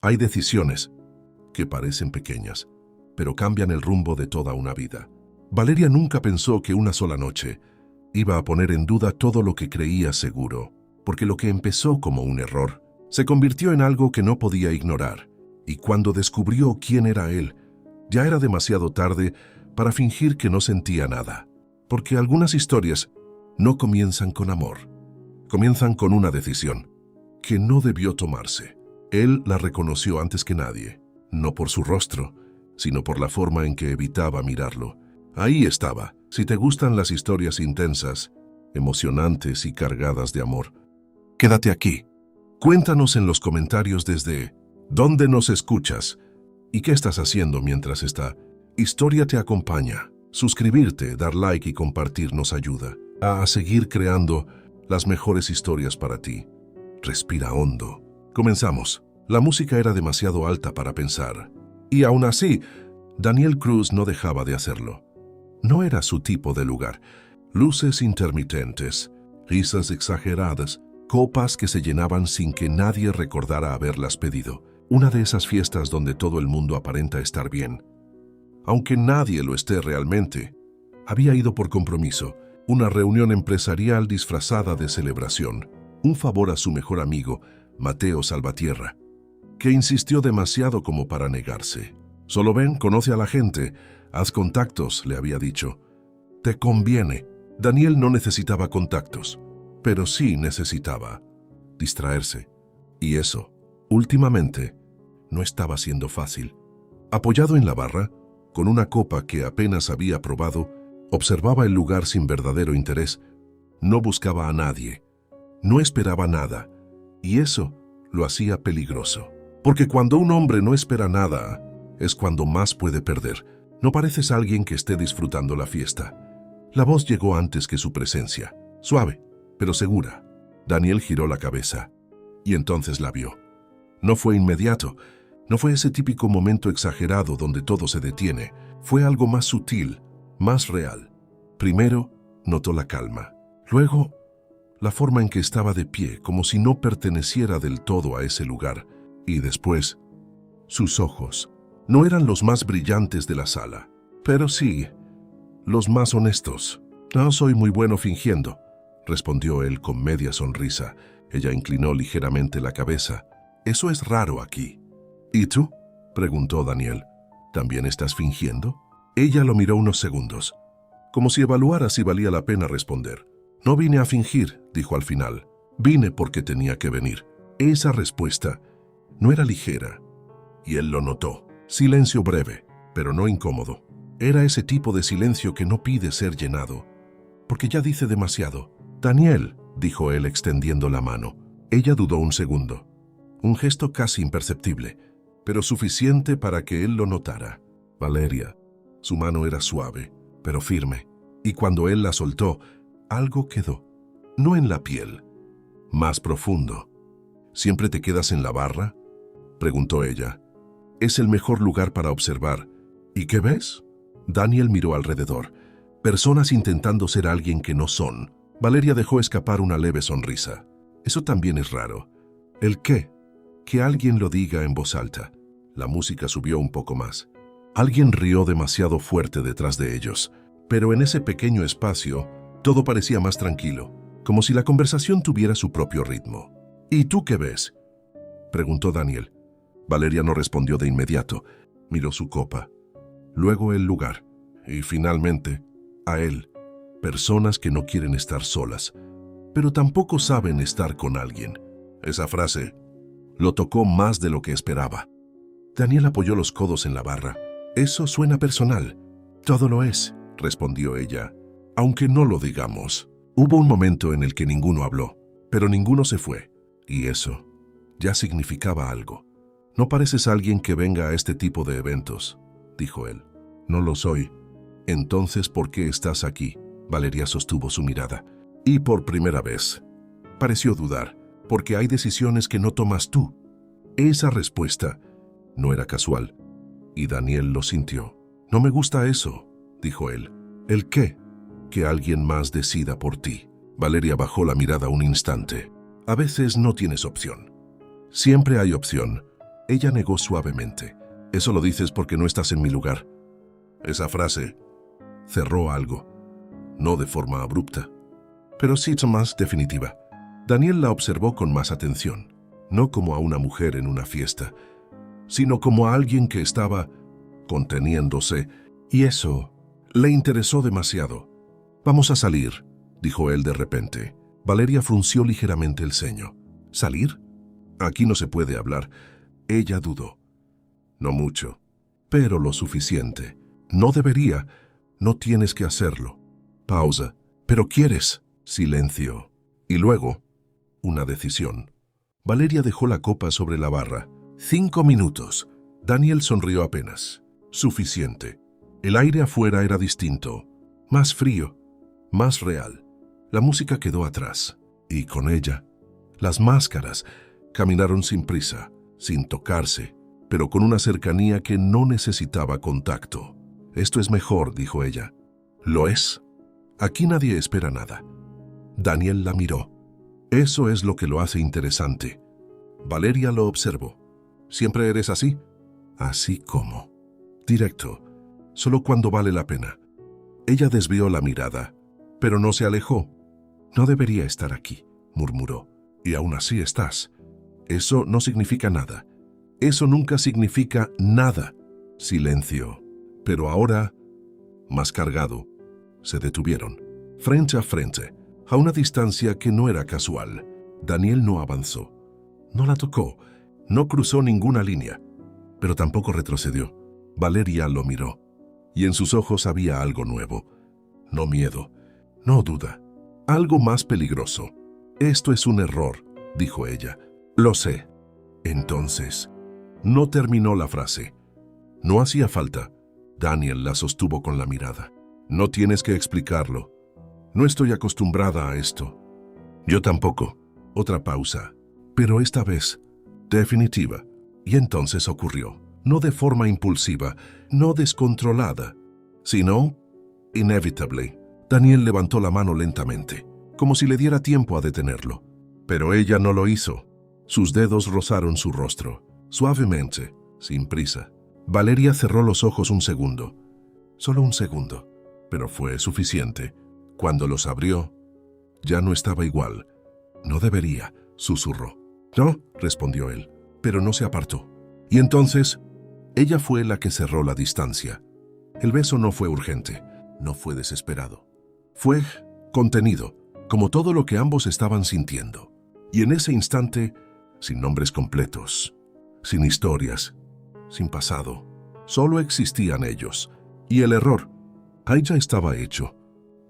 Hay decisiones que parecen pequeñas, pero cambian el rumbo de toda una vida. Valeria nunca pensó que una sola noche iba a poner en duda todo lo que creía seguro, porque lo que empezó como un error se convirtió en algo que no podía ignorar, y cuando descubrió quién era él, ya era demasiado tarde para fingir que no sentía nada, porque algunas historias no comienzan con amor, comienzan con una decisión que no debió tomarse. Él la reconoció antes que nadie, no por su rostro, sino por la forma en que evitaba mirarlo. Ahí estaba. Si te gustan las historias intensas, emocionantes y cargadas de amor, quédate aquí. Cuéntanos en los comentarios desde dónde nos escuchas y qué estás haciendo mientras esta historia te acompaña. Suscribirte, dar like y compartir nos ayuda a seguir creando las mejores historias para ti. Respira hondo. Comenzamos. La música era demasiado alta para pensar. Y aún así, Daniel Cruz no dejaba de hacerlo. No era su tipo de lugar. Luces intermitentes, risas exageradas, copas que se llenaban sin que nadie recordara haberlas pedido. Una de esas fiestas donde todo el mundo aparenta estar bien, aunque nadie lo esté realmente. Había ido por compromiso, una reunión empresarial disfrazada de celebración, un favor a su mejor amigo, Mateo Salvatierra, que insistió demasiado como para negarse. Solo ven, conoce a la gente, haz contactos, le había dicho. Te conviene. Daniel no necesitaba contactos, pero sí necesitaba distraerse. Y eso, últimamente, no estaba siendo fácil. Apoyado en la barra, con una copa que apenas había probado, observaba el lugar sin verdadero interés. No buscaba a nadie, no esperaba nada, y eso lo hacía peligroso. Porque cuando un hombre no espera nada, es cuando más puede perder. No pareces alguien que esté disfrutando la fiesta. La voz llegó antes que su presencia, suave, pero segura. Daniel giró la cabeza, y entonces la vio. No fue inmediato, no fue ese típico momento exagerado donde todo se detiene. Fue algo más sutil, más real. Primero, notó la calma. Luego, la forma en que estaba de pie, como si no perteneciera del todo a ese lugar. Y después, sus ojos. No eran los más brillantes de la sala, pero sí, los más honestos. No soy muy bueno fingiendo, respondió él con media sonrisa. Ella inclinó ligeramente la cabeza. Eso es raro aquí. ¿Y tú?, preguntó Daniel. ¿También estás fingiendo? Ella lo miró unos segundos, como si evaluara si valía la pena responder. No vine a fingir, dijo al final. Vine porque tenía que venir. Esa respuesta no era ligera, y él lo notó. Silencio breve, pero no incómodo. Era ese tipo de silencio que no pide ser llenado, porque ya dice demasiado. Daniel, dijo él extendiendo la mano. Ella dudó un segundo. Un gesto casi imperceptible, pero suficiente para que él lo notara. Valeria. Su mano era suave, pero firme, y cuando él la soltó, algo quedó. No en la piel, más profundo. ¿Siempre te quedas en la barra?, preguntó ella. Es el mejor lugar para observar. ¿Y qué ves? Daniel miró alrededor. Personas intentando ser alguien que no son. Valeria dejó escapar una leve sonrisa. Eso también es raro. ¿El qué? Que alguien lo diga en voz alta. La música subió un poco más. Alguien rió demasiado fuerte detrás de ellos, pero en ese pequeño espacio todo parecía más tranquilo, como si la conversación tuviera su propio ritmo. ¿Y tú qué ves?, preguntó Daniel. Valeria no respondió de inmediato. Miró su copa, luego el lugar, y finalmente, a él. Personas que no quieren estar solas, pero tampoco saben estar con alguien. Esa frase lo tocó más de lo que esperaba. Daniel apoyó los codos en la barra. Eso suena personal. Todo lo es, respondió ella, aunque no lo digamos. Hubo un momento en el que ninguno habló, pero ninguno se fue, y eso ya significaba algo. No pareces alguien que venga a este tipo de eventos, dijo él. No lo soy. Entonces, ¿por qué estás aquí? Valeria sostuvo su mirada. Y por primera vez, pareció dudar, porque hay decisiones que no tomas tú. Esa respuesta no era casual, y Daniel lo sintió. No me gusta eso, dijo él. ¿El qué? Que alguien más decida por ti. Valeria bajó la mirada un instante. A veces no tienes opción. Siempre hay opción, Ella negó suavemente. Eso lo dices porque no estás en mi lugar. Esa frase cerró algo, no de forma abrupta, pero sí más definitiva. Daniel la observó con más atención, no como a una mujer en una fiesta, sino como a alguien que estaba conteniéndose, y eso le interesó demasiado. «Vamos a salir», dijo él de repente. Valeria frunció ligeramente el ceño. «¿Salir? Aquí no se puede hablar». Ella dudó. «No mucho, pero lo suficiente. No debería. No tienes que hacerlo». Pausa. «¿Pero quieres?» Silencio. Y luego, una decisión. Valeria dejó la copa sobre la barra. 5 minutos. Daniel sonrió apenas. Suficiente. El aire afuera era distinto, más frío, más real. La música quedó atrás, y con ella, las máscaras caminaron sin prisa, sin tocarse, pero con una cercanía que no necesitaba contacto. «Esto es mejor», dijo ella. «¿Lo es? Aquí nadie espera nada». Daniel la miró. «Eso es lo que lo hace interesante». Valeria lo observó. «¿Siempre eres así?» «Así como». «Directo, solo cuando vale la pena». Ella desvió la mirada, pero no se alejó. «No debería estar aquí», murmuró. «Y aún así estás. Eso no significa nada. Eso nunca significa nada». Silencio. Pero ahora, más cargado, se detuvieron, frente a frente, a una distancia que no era casual. Daniel no avanzó. No la tocó. No cruzó ninguna línea. Pero tampoco retrocedió. Valeria lo miró. Y en sus ojos había algo nuevo. No miedo. No duda. Algo más peligroso. «Esto es un error», dijo ella. «Lo sé». Entonces, no terminó la frase. No hacía falta. Daniel la sostuvo con la mirada. «No tienes que explicarlo. No estoy acostumbrada a esto». «Yo tampoco». Otra pausa. Pero esta vez, definitiva. Y entonces ocurrió. No de forma impulsiva, no descontrolada, sino inevitable. Daniel levantó la mano lentamente, como si le diera tiempo a detenerlo. Pero ella no lo hizo. Sus dedos rozaron su rostro, suavemente, sin prisa. Valeria cerró los ojos un segundo. Solo un segundo, pero fue suficiente. Cuando los abrió, ya no estaba igual. «No debería», susurró. «No», respondió él, pero no se apartó. Y entonces, ella fue la que cerró la distancia. El beso no fue urgente, no fue desesperado. Fue contenido, como todo lo que ambos estaban sintiendo. Y en ese instante, sin nombres completos, sin historias, sin pasado, solo existían ellos. Y el error, ahí ya estaba hecho.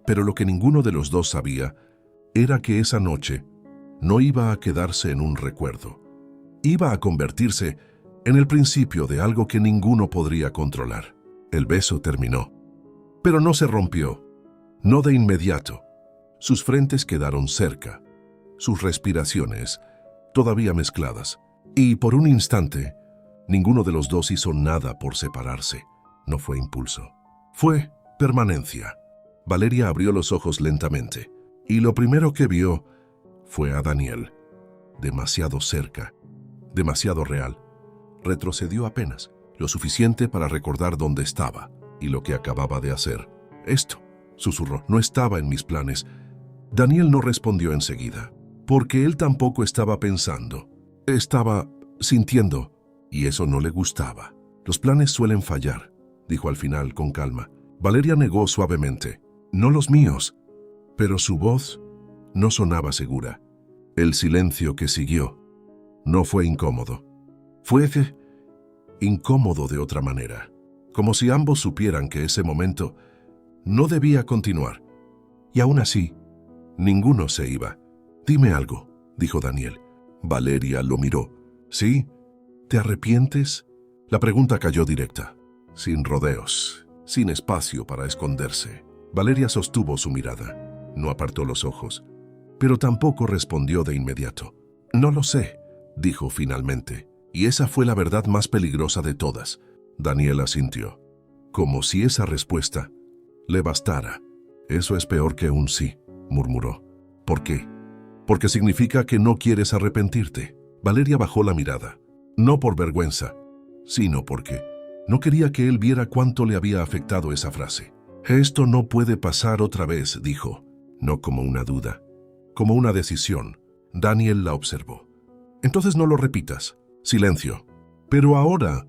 Pero lo que ninguno de los dos sabía era que esa noche no iba a quedarse en un recuerdo. Iba a convertirse en el principio de algo que ninguno podría controlar. El beso terminó, pero no se rompió, no de inmediato. Sus frentes quedaron cerca, sus respiraciones todavía mezcladas, y por un instante, ninguno de los dos hizo nada por separarse. No fue impulso, fue permanencia. Valeria abrió los ojos lentamente, y lo primero que vio fue a Daniel, demasiado cerca, demasiado real. Retrocedió apenas, lo suficiente para recordar dónde estaba y lo que acababa de hacer. «Esto», susurró, «no estaba en mis planes». Daniel no respondió enseguida, porque él tampoco estaba pensando. Estaba sintiendo, y eso no le gustaba. «Los planes suelen fallar», dijo al final con calma. Valeria negó suavemente. «No los míos». Pero su voz no sonaba segura. El silencio que siguió no fue incómodo. Fue incómodo de otra manera, como si ambos supieran que ese momento no debía continuar. Y aún así, ninguno se iba. «Dime algo», dijo Daniel. Valeria lo miró. «¿Sí? ¿Te arrepientes?» La pregunta cayó directa, sin rodeos, sin espacio para esconderse. Valeria sostuvo su mirada. No apartó los ojos, pero tampoco respondió de inmediato. «No lo sé», dijo finalmente. Y esa fue la verdad más peligrosa de todas. Daniel asintió, como si esa respuesta le bastara. «Eso es peor que un sí», murmuró. «¿Por qué?» «Porque significa que no quieres arrepentirte». Valeria bajó la mirada. No por vergüenza, sino porque no quería que él viera cuánto le había afectado esa frase. Esto no puede pasar otra vez, dijo, no como una duda, como una decisión. Daniel la observó. Entonces no lo repitas. Silencio. Pero ahora,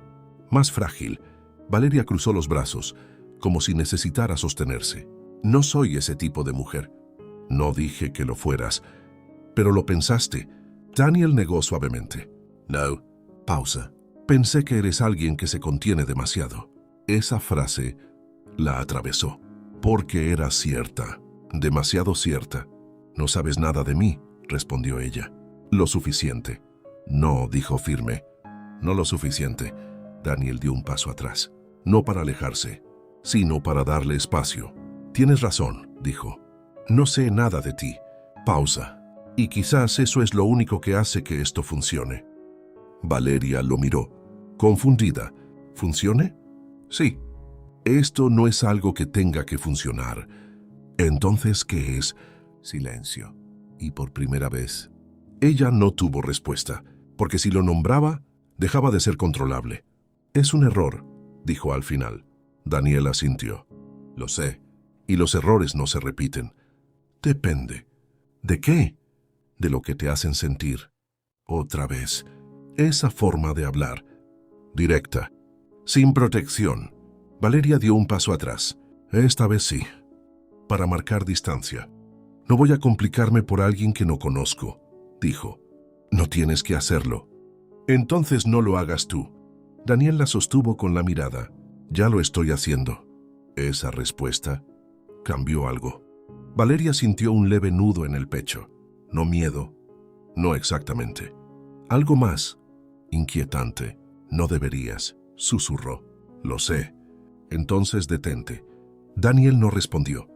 más frágil, Valeria cruzó los brazos, como si necesitara sostenerse. No soy ese tipo de mujer. No dije que lo fueras, pero lo pensaste. Daniel negó suavemente. No. Pausa. Pensé que eres alguien que se contiene demasiado. Esa frase la atravesó, porque era cierta, demasiado cierta. No sabes nada de mí, respondió ella. Lo suficiente. No, dijo firme. No lo suficiente. Daniel dio un paso atrás, no para alejarse, sino para darle espacio. Tienes razón, dijo. No sé nada de ti. Pausa. Y quizás eso es lo único que hace que esto funcione. Valeria lo miró, confundida. ¿Funcione? Sí. Esto no es algo que tenga que funcionar. Entonces, ¿qué es? Silencio. Y por primera vez, ella no tuvo respuesta, porque si lo nombraba, dejaba de ser controlable. Es un error, dijo al final. Daniel asintió. Lo sé, y los errores no se repiten. Depende. ¿De qué? De lo que te hacen sentir. Otra vez, esa forma de hablar, directa, sin protección. Valeria dio un paso atrás. Esta vez sí, para marcar distancia. No voy a complicarme por alguien que no conozco, dijo. No tienes que hacerlo. Entonces no lo hagas tú. Daniel la sostuvo con la mirada. Ya lo estoy haciendo. Esa respuesta cambió algo. Valeria sintió un leve nudo en el pecho. No miedo. No exactamente. Algo más. Inquietante. No deberías, susurró. Lo sé. Entonces detente. Daniel no respondió,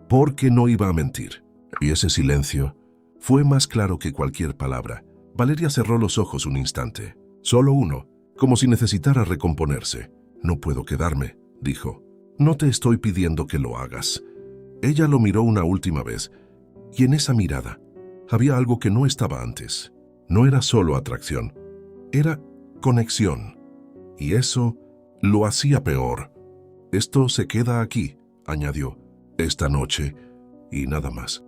porque no iba a mentir. Y ese silencio fue más claro que cualquier palabra. Valeria cerró los ojos un instante. Solo uno, como si necesitara recomponerse. No puedo quedarme, dijo. No te estoy pidiendo que lo hagas. Ella lo miró una última vez, y en esa mirada había algo que no estaba antes. No era solo atracción, era conexión. Y eso lo hacía peor. Esto se queda aquí, añadió, esta noche, y nada más.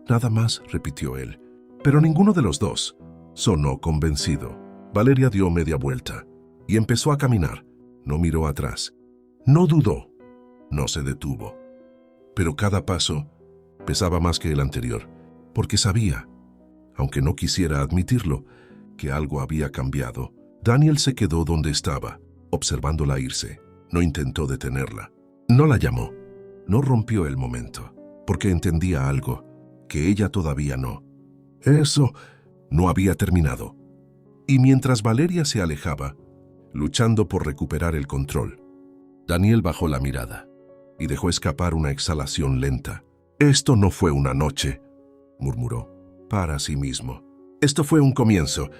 Nada más, repitió él. Pero ninguno de los dos sonó convencido. Valeria dio media vuelta y empezó a caminar. No miró atrás. No dudó. No se detuvo. Pero cada paso pesaba más que el anterior, porque sabía, aunque no quisiera admitirlo, que algo había cambiado. Daniel se quedó donde estaba, observándola irse. No intentó detenerla. No la llamó. No rompió el momento, porque entendía algo que ella todavía no. Eso no había terminado. Y mientras Valeria se alejaba, luchando por recuperar el control, Daniel bajó la mirada y dejó escapar una exhalación lenta. Esto no fue una noche, murmuró, para sí mismo. Esto fue un comienzo,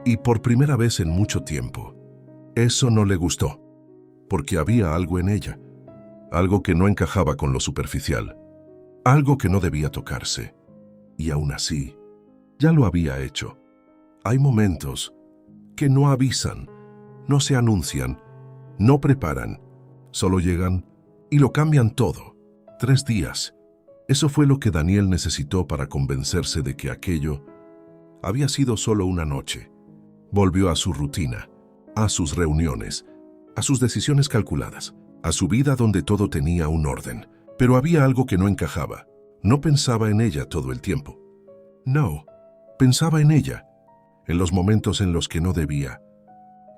y por primera vez en mucho tiempo. Eso no le gustó, porque había algo en ella, algo que no encajaba con lo superficial, algo que no debía tocarse. Y aún así, ya lo había hecho. Hay momentos que no avisan, no se anuncian, no preparan, solo llegan y lo cambian todo. 3 días. Eso fue lo que Daniel necesitó para convencerse de que aquello había sido solo una noche. Volvió a su rutina, a sus reuniones, a sus decisiones calculadas, a su vida donde todo tenía un orden. Pero había algo que no encajaba. No pensaba en ella todo el tiempo. No, pensaba en ella, en los momentos en los que no debía,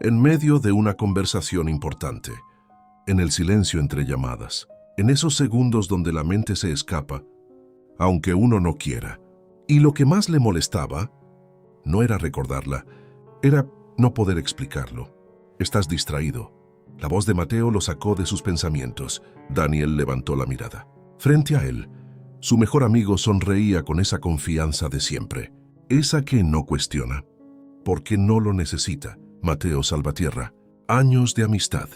en medio de una conversación importante, en el silencio entre llamadas, en esos segundos donde la mente se escapa, aunque uno no quiera. Y lo que más le molestaba no era recordarla, era no poder explicarlo. Estás distraído. La voz de Mateo lo sacó de sus pensamientos. Daniel levantó la mirada. Frente a él, su mejor amigo sonreía con esa confianza de siempre, esa que no cuestiona, porque no lo necesita. Mateo Salvatierra. Años de amistad,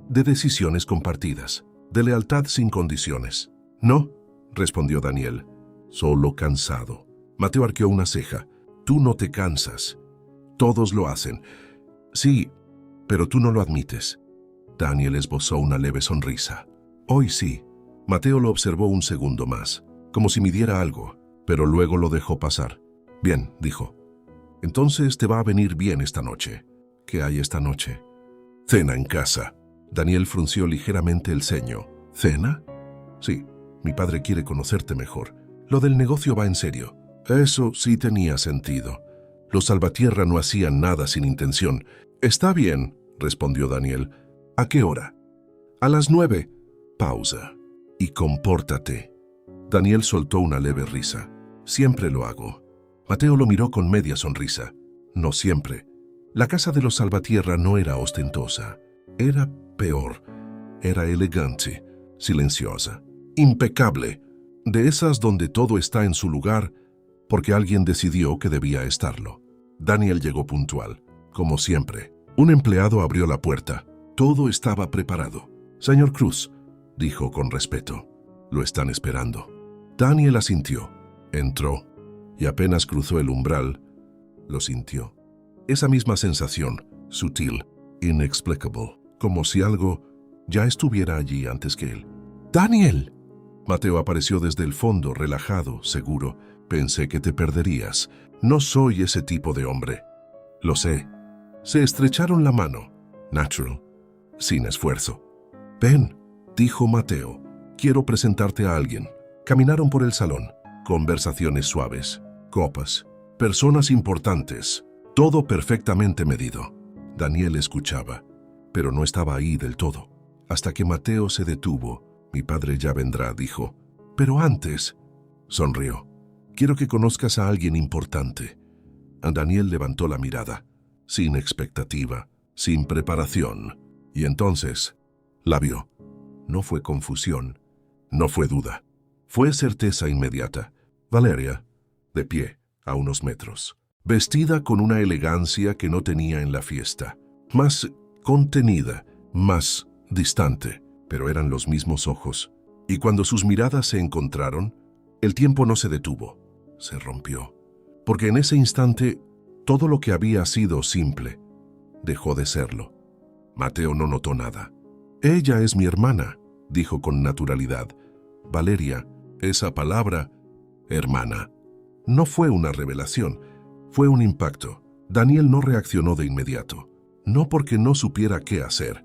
de decisiones compartidas, de lealtad sin condiciones. No, respondió Daniel, solo cansado. Mateo arqueó una ceja. Tú no te cansas. Todos lo hacen. Sí, pero tú no lo admites. Daniel esbozó una leve sonrisa. Hoy sí. Mateo lo observó un segundo más, como si midiera algo, pero luego lo dejó pasar. Bien, dijo. Entonces te va a venir bien esta noche. ¿Qué hay esta noche? Cena en casa. Daniel frunció ligeramente el ceño. ¿Cena? Sí, mi padre quiere conocerte mejor. Lo del negocio va en serio. Eso sí tenía sentido. Los Salvatierra no hacían nada sin intención. Está bien, respondió Daniel. ¿A qué hora? A las 9. Pausa. Y compórtate. Daniel soltó una leve risa. Siempre lo hago. Mateo lo miró con media sonrisa. No siempre. La casa de los Salvatierra no era ostentosa. Era peor. Era elegante, silenciosa, impecable. De esas donde todo está en su lugar porque alguien decidió que debía estarlo. Daniel llegó puntual, como siempre. Un empleado abrió la puerta. Todo estaba preparado. Señor Cruz, dijo con respeto. Lo están esperando. Daniel asintió. Entró y apenas cruzó el umbral, lo sintió. Esa misma sensación, sutil, inexplicable, como si algo ya estuviera allí antes que él. ¡Daniel! Mateo apareció desde el fondo, relajado, seguro. Pensé que te perderías. No soy ese tipo de hombre. Lo sé. Se estrecharon la mano. Natural. Sin esfuerzo. Ven, dijo Mateo. Quiero presentarte a alguien. Caminaron por el salón. Conversaciones suaves. Copas. Personas importantes. Todo perfectamente medido. Daniel escuchaba, pero no estaba ahí del todo. Hasta que Mateo se detuvo. Mi padre ya vendrá, dijo. Pero antes, sonrió. Quiero que conozcas a alguien importante. Daniel levantó la mirada, sin expectativa, sin preparación. Y entonces, la vio. No fue confusión, no fue duda. Fue certeza inmediata. Valeria, de pie, a unos metros. Vestida con una elegancia que no tenía en la fiesta. Más contenida, más distante, pero eran los mismos ojos. Y cuando sus miradas se encontraron, el tiempo no se detuvo, se rompió. Porque en ese instante, todo lo que había sido simple, dejó de serlo. Mateo no notó nada. Ella es mi hermana, dijo con naturalidad. Valeria, esa palabra, hermana. No fue una revelación, fue un impacto. Daniel no reaccionó de inmediato, no porque no supiera qué hacer,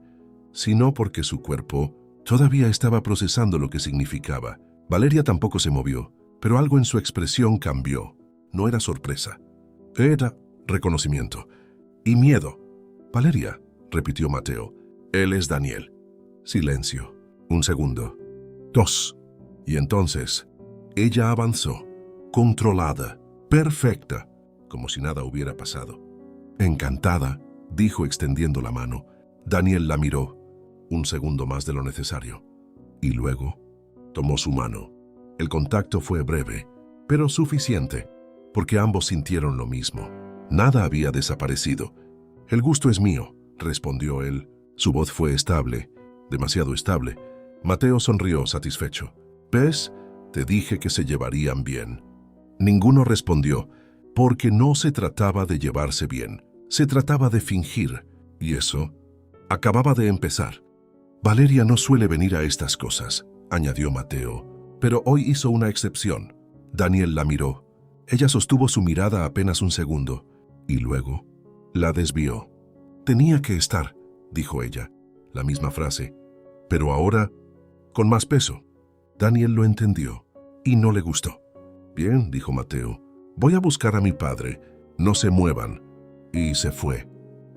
sino porque su cuerpo todavía estaba procesando lo que significaba. Valeria tampoco se movió, pero algo en su expresión cambió. No era sorpresa. Era reconocimiento y miedo. Valeria, repitió Mateo. Él es Daniel. Silencio. Un segundo. 2. Y entonces, ella avanzó, controlada, perfecta, como si nada hubiera pasado. Encantada, dijo extendiendo la mano. Daniel la miró, un segundo más de lo necesario, y luego tomó su mano. El contacto fue breve, pero suficiente, porque ambos sintieron lo mismo. Nada había desaparecido. El gusto es mío, respondió él. Su voz fue estable, demasiado estable. Mateo sonrió satisfecho. ¿Ves? Te dije que se llevarían bien. Ninguno respondió, porque no se trataba de llevarse bien, se trataba de fingir, y eso acababa de empezar. Valeria no suele venir a estas cosas, añadió Mateo, pero hoy hizo una excepción. Daniel la miró. Ella sostuvo su mirada apenas un segundo, y luego la desvió. Tenía que estar, dijo ella, la misma frase, pero ahora con más peso. Daniel lo entendió, y no le gustó. Bien, dijo Mateo, voy a buscar a mi padre, no se muevan. Y se fue.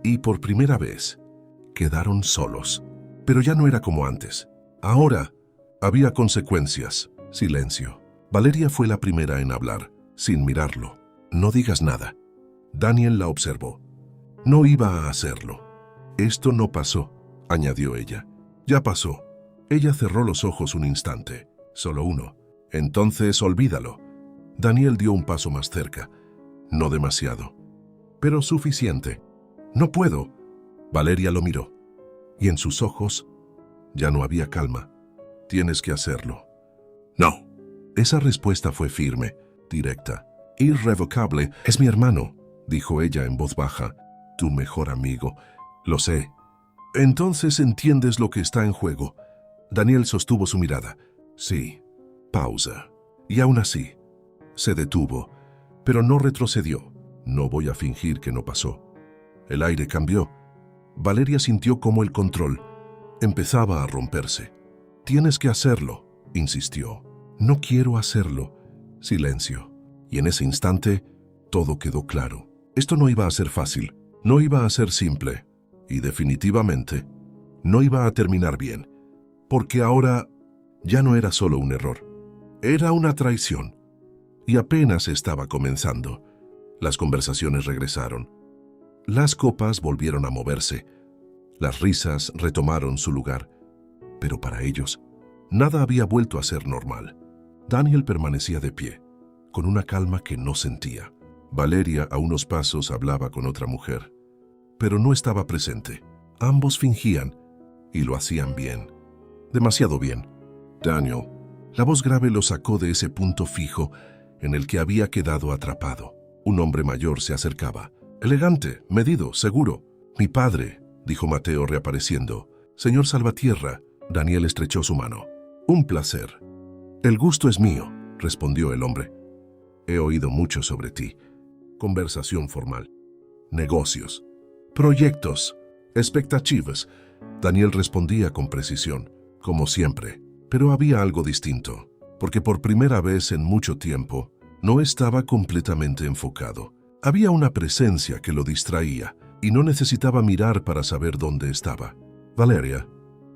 Y por primera vez, quedaron solos. Pero ya no era como antes. Ahora, había consecuencias. Silencio. Valeria fue la primera en hablar, sin mirarlo. No digas nada. Daniel la observó. No iba a hacerlo. Esto no pasó, añadió ella. Ya pasó. Ella cerró los ojos un instante, solo uno. Entonces olvídalo. Daniel dio un paso más cerca. No demasiado, pero suficiente. No puedo. Valeria lo miró, y en sus ojos ya no había calma. Tienes que hacerlo. No. Esa respuesta fue firme, directa, irrevocable. Es mi hermano, dijo ella en voz baja. Tu mejor amigo. Lo sé. Entonces entiendes lo que está en juego. Daniel sostuvo su mirada. Sí. Pausa. Y aún así, se detuvo, pero no retrocedió. No voy a fingir que no pasó. El aire cambió. Valeria sintió como el control empezaba a romperse. Tienes que hacerlo, insistió. No quiero hacerlo. Silencio. Y en ese instante, todo quedó claro. Esto no iba a ser fácil, no iba a ser simple, y definitivamente no iba a terminar bien, porque ahora ya no era solo un error, era una traición, y apenas estaba comenzando. Las conversaciones regresaron. Las copas volvieron a moverse, las risas retomaron su lugar, pero para ellos, nada había vuelto a ser normal. Daniel permanecía de pie, con una calma que no sentía. Valeria, a unos pasos, hablaba con otra mujer, pero no estaba presente. Ambos fingían, y lo hacían bien. Demasiado bien. Daniel, la voz grave lo sacó de ese punto fijo en el que había quedado atrapado. Un hombre mayor se acercaba. Elegante, medido, seguro. Mi padre, dijo Mateo reapareciendo. Señor Salvatierra. Daniel estrechó su mano. Un placer. El gusto es mío, respondió el hombre. He oído mucho sobre ti. Conversación formal. Negocios. Proyectos. Expectativas. Daniel respondía con precisión, como siempre. Pero había algo distinto, porque por primera vez en mucho tiempo no estaba completamente enfocado. Había una presencia que lo distraía y no necesitaba mirar para saber dónde estaba. Valeria,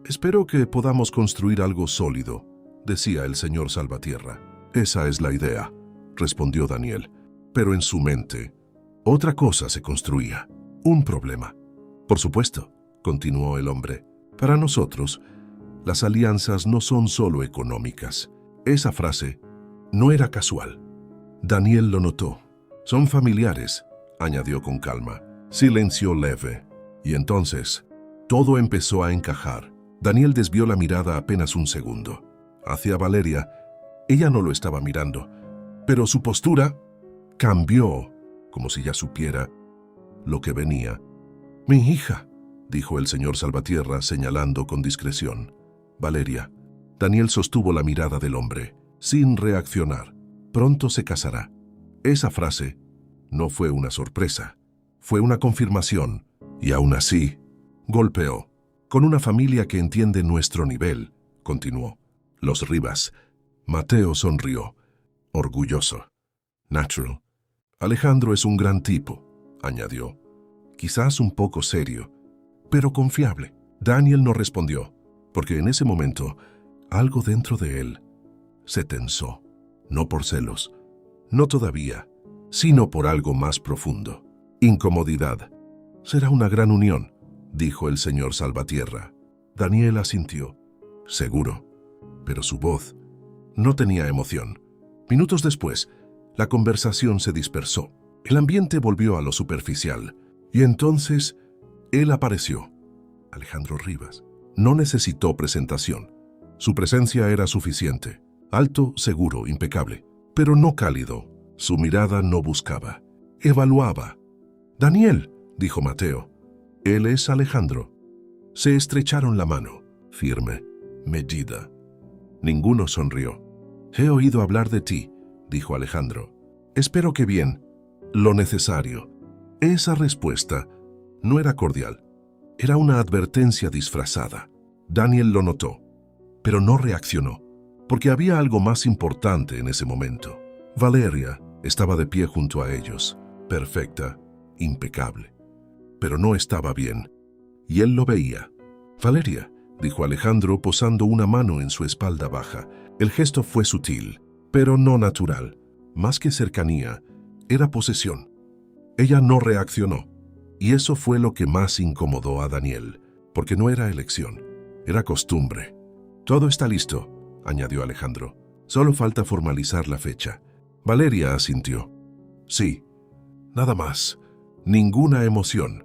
espero que podamos construir algo sólido, decía el señor Salvatierra. Esa es la idea, respondió Daniel. Pero en su mente, otra cosa se construía. Un problema. Por supuesto, continuó el hombre. Para nosotros, las alianzas no son solo económicas. Esa frase no era casual. Daniel lo notó. Son familiares, añadió con calma. Silencio leve. Y entonces, todo empezó a encajar. Daniel desvió la mirada apenas un segundo. Hacia Valeria, ella no lo estaba mirando, pero su postura cambió, como si ya supiera lo que venía. Mi hija, dijo el señor Salvatierra señalando con discreción. Valeria. Daniel sostuvo la mirada del hombre, sin reaccionar. Pronto se casará. Esa frase no fue una sorpresa, fue una confirmación, y aún así, golpeó. Con una familia que entiende nuestro nivel, continuó. Los Rivas. Mateo sonrió, orgulloso. Natural. Alejandro es un gran tipo, añadió. Quizás un poco serio, pero confiable. Daniel no respondió, porque en ese momento, algo dentro de él se tensó. No por celos, no todavía, sino por algo más profundo. Incomodidad. Será una gran unión, dijo el señor Salvatierra. Daniel asintió. Seguro, pero su voz no tenía emoción. Minutos después, la conversación se dispersó. El ambiente volvió a lo superficial, y entonces él apareció. Alejandro Rivas. No necesitó presentación. Su presencia era suficiente. Alto, seguro, impecable, pero no cálido. Su mirada no buscaba, evaluaba. Daniel, dijo Mateo. Él es Alejandro. Se estrecharon la mano, firme, medida. Ninguno sonrió. He oído hablar de ti, dijo Alejandro. Espero que bien. Lo necesario. Esa respuesta no era cordial. Era una advertencia disfrazada. Daniel lo notó, pero no reaccionó, porque había algo más importante en ese momento. Valeria estaba de pie junto a ellos, perfecta, impecable. Pero no estaba bien, y él lo veía. Valeria, dijo Alejandro posando una mano en su espalda baja. El gesto fue sutil, pero no natural. Más que cercanía, era posesión. Ella no reaccionó, y eso fue lo que más incomodó a Daniel, porque no era elección, era costumbre. Todo está listo, añadió Alejandro. Solo falta formalizar la fecha. Valeria asintió. Sí, nada más. Ninguna emoción,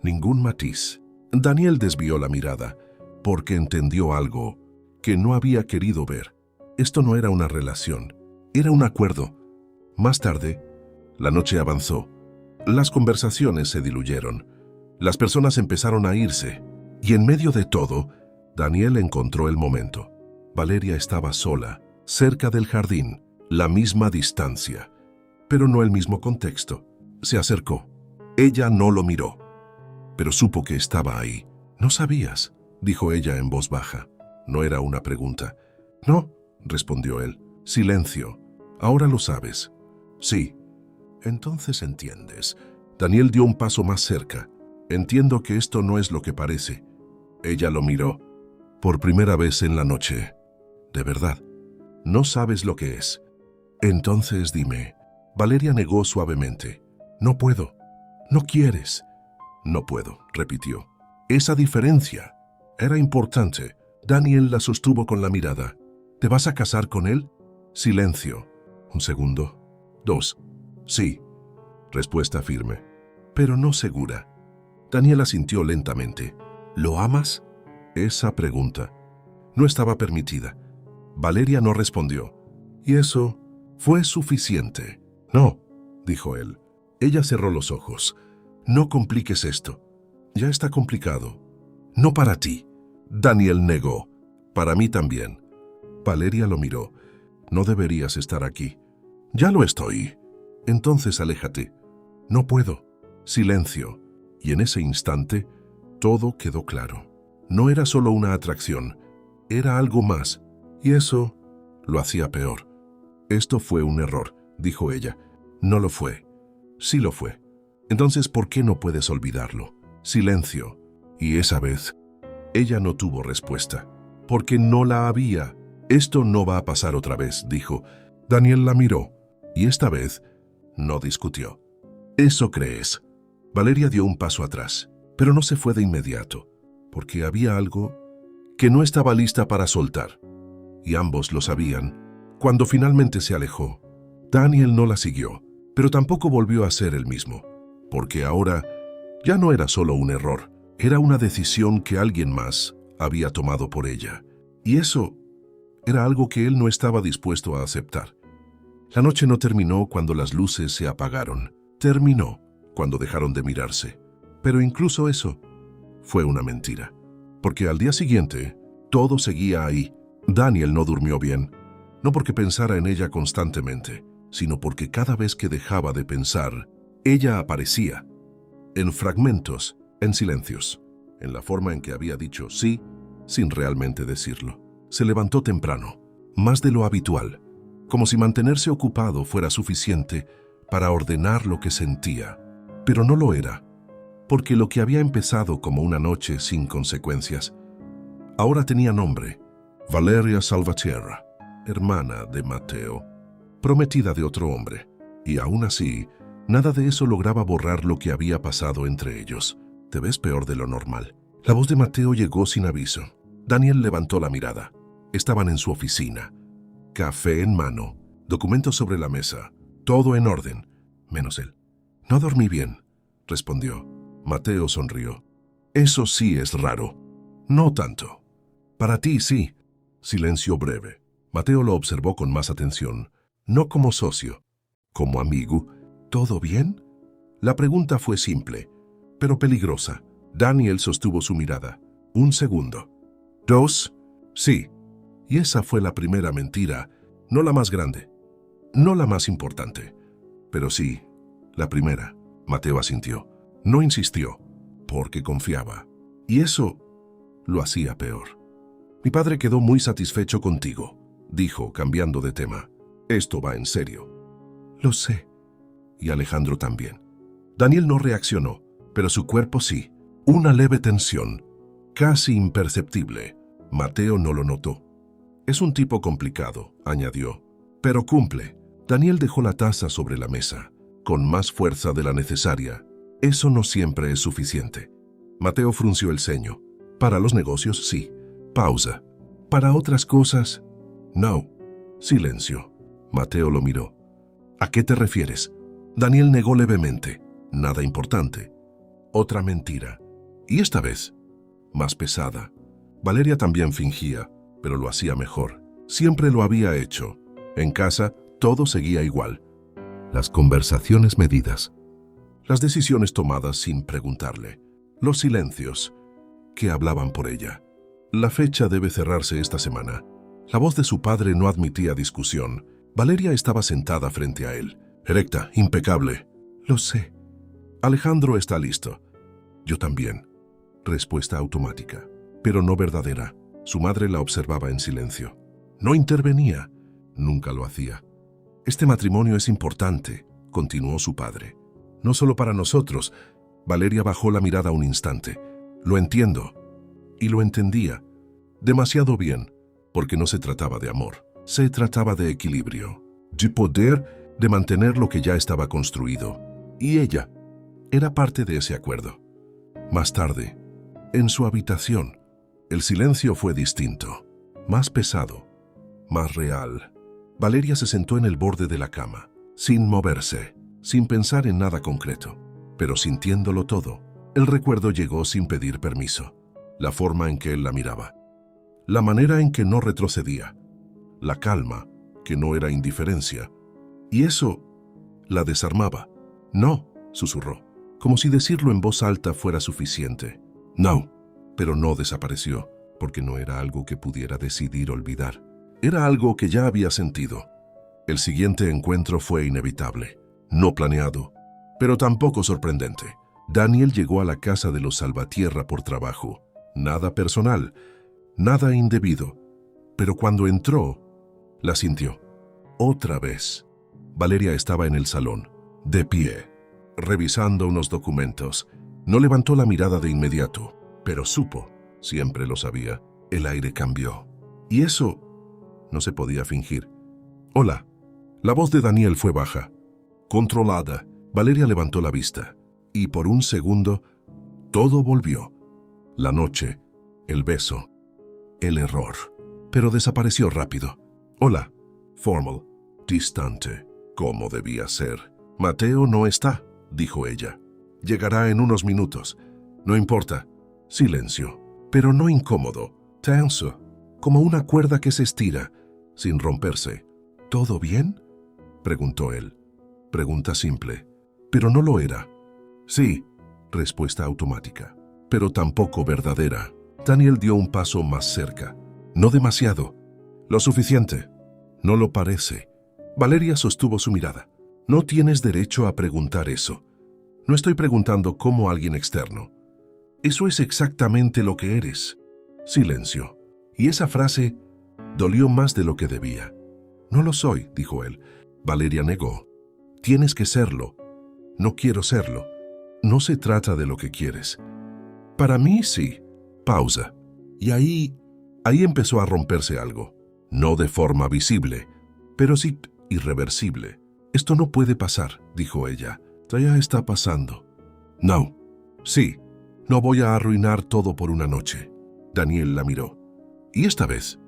ningún matiz. Daniel desvió la mirada, porque entendió algo que no había querido ver. Esto no era una relación, era un acuerdo. Más tarde, la noche avanzó. Las conversaciones se diluyeron. Las personas empezaron a irse. Y en medio de todo, Daniel encontró el momento. Valeria estaba sola, cerca del jardín, la misma distancia, pero no el mismo contexto. Se acercó. Ella no lo miró, pero supo que estaba ahí. «¿No sabías?», dijo ella en voz baja. No era una pregunta. «No», respondió él. «Silencio. Ahora lo sabes». «Sí». «Entonces entiendes». Daniel dio un paso más cerca. «Entiendo que esto no es lo que parece». Ella lo miró. «Por primera vez en la noche. ¿De verdad? ¿No sabes lo que es?» «Entonces dime». Valeria negó suavemente. «No puedo». «¿No quieres?» «No puedo», repitió. Esa diferencia era importante. Daniel la sostuvo con la mirada. «¿Te vas a casar con él?» Silencio. Un segundo. 2. «Sí». Respuesta firme, pero no segura. Daniel asintió lentamente. «¿Lo amas?» Esa pregunta no estaba permitida. Valeria no respondió. Y eso fue suficiente. «No», dijo él. Ella cerró los ojos. «No compliques esto. Ya está complicado». «No para ti». Daniel negó. «Para mí también». Valeria lo miró. «No deberías estar aquí». «Ya lo estoy». «Entonces aléjate». «No puedo». Silencio. Y en ese instante, todo quedó claro. No era solo una atracción, era algo más. Y eso lo hacía peor. «Esto fue un error», dijo ella. «No lo fue». «Sí lo fue». «Entonces, ¿por qué no puedes olvidarlo?» Silencio. Y esa vez, ella no tuvo respuesta. Porque no la había. «Esto no va a pasar otra vez», dijo. Daniel la miró. Y esta vez, no discutió. «¿Eso crees?» Valeria dio un paso atrás, pero no se fue de inmediato, porque había algo que no estaba lista para soltar. Y ambos lo sabían. Cuando finalmente se alejó, Daniel no la siguió, pero tampoco volvió a ser el mismo, porque ahora ya no era solo un error, era una decisión que alguien más había tomado por ella. Y eso era algo que él no estaba dispuesto a aceptar. La noche no terminó cuando las luces se apagaron. Terminó cuando dejaron de mirarse. Pero incluso eso fue una mentira, porque al día siguiente todo seguía ahí. Daniel no durmió bien, no porque pensara en ella constantemente, sino porque cada vez que dejaba de pensar, ella aparecía, en fragmentos, en silencios, en la forma en que había dicho sí, sin realmente decirlo. Se levantó temprano, más de lo habitual, como si mantenerse ocupado fuera suficiente para ordenar lo que sentía. Pero no lo era, porque lo que había empezado como una noche sin consecuencias, ahora tenía nombre: Valeria Salvatierra, hermana de Matteo, prometida de otro hombre. Y aún así, nada de eso lograba borrar lo que había pasado entre ellos. «Te ves peor de lo normal». La voz de Matteo llegó sin aviso. Daniel levantó la mirada. Estaban en su oficina. Café en mano, documentos sobre la mesa, todo en orden, menos él. «No dormí bien», respondió. Matteo sonrió. «Eso sí es raro». «No tanto». «Para ti sí». Silencio breve. Matteo lo observó con más atención, no como socio, como amigo. «¿Todo bien?» La pregunta fue simple, pero peligrosa. Daniel sostuvo su mirada. «Un segundo». «¿2?» «Sí». Y esa fue la primera mentira, no la más grande, no la más importante, pero sí, la primera. Matteo asintió. No insistió, porque confiaba. Y eso lo hacía peor. «Mi padre quedó muy satisfecho contigo», dijo, cambiando de tema. «Esto va en serio». «Lo sé». «Y Alejandro también». Daniel no reaccionó, pero su cuerpo sí. Una leve tensión, casi imperceptible. Matteo no lo notó. «Es un tipo complicado», añadió, «pero cumple». Daniel dejó la taza sobre la mesa, con más fuerza de la necesaria. «Eso no siempre es suficiente». Matteo frunció el ceño. «Para los negocios, sí». Pausa. «¿Para otras cosas?» «No». Silencio. Matteo lo miró. «¿A qué te refieres?» Daniel negó levemente. «Nada importante». Otra mentira. Y esta vez, más pesada. Valeria también fingía, pero lo hacía mejor. Siempre lo había hecho. En casa, todo seguía igual. Las conversaciones medidas. las decisiones tomadas sin preguntarle, los silencios que hablaban por ella. La fecha debe cerrarse esta semana. La voz de su padre no admitía discusión. Valeria estaba sentada frente a él, erecta, impecable. Lo sé. Alejandro está listo. Yo también. Respuesta automática, pero no verdadera. Su madre la observaba en silencio. No intervenía. Nunca lo hacía. Este matrimonio es importante, continuó su padre. No solo para nosotros. Valeria bajó la mirada un instante. Lo entiendo. Y lo entendía. Demasiado bien, porque no se trataba de amor. Se trataba de equilibrio, de poder, de mantener lo que ya estaba construido. Y ella era parte de ese acuerdo. Más tarde, en su habitación, el silencio fue distinto, más pesado, más real. Valeria se sentó en el borde de la cama, sin moverse, sin pensar en nada concreto, pero sintiéndolo todo. El recuerdo llegó sin pedir permiso. La forma en que él la miraba, la manera en que no retrocedía, la calma, que no era indiferencia. Y eso la desarmaba. No, susurró, como si decirlo en voz alta fuera suficiente. No, pero no desapareció, porque no era algo que pudiera decidir olvidar. Era algo que ya había sentido. El siguiente encuentro fue inevitable, no planeado, pero tampoco sorprendente. Daniel llegó a la casa de los Salvatierra por trabajo. Nada personal, nada indebido. Pero cuando entró, la sintió. Otra vez. Valeria estaba en el salón, de pie, revisando unos documentos. No levantó la mirada de inmediato, pero supo, siempre lo sabía, el aire cambió. Y eso no se podía fingir. Hola. La voz de Daniel fue baja, controlada. Valeria levantó la vista, y por un segundo, todo volvió. La noche, el beso, el error. Pero desapareció rápido. Hola. Formal, distante, como debía ser. Mateo no está, dijo ella. Llegará en unos minutos. No importa. Silencio, pero no incómodo, tenso, como una cuerda que se estira, sin romperse. ¿Todo bien?, preguntó él. Pregunta simple, pero no lo era. Sí, respuesta automática, pero tampoco verdadera. Daniel dio un paso más cerca. No demasiado. Lo suficiente. No lo parece. Valeria sostuvo su mirada. No tienes derecho a preguntar eso. No estoy preguntando cómo alguien externo. Eso es exactamente lo que eres. Silencio. Y esa frase dolió más de lo que debía. No lo soy, dijo él. Valeria negó. Tienes que serlo. No quiero serlo. No se trata de lo que quieres. Para mí sí. Pausa. Y ahí empezó a romperse algo. No de forma visible, pero sí irreversible. Esto no puede pasar, dijo ella. Ya está pasando. No. Sí. No voy a arruinar todo por una noche. Daniel la miró. Y esta vez,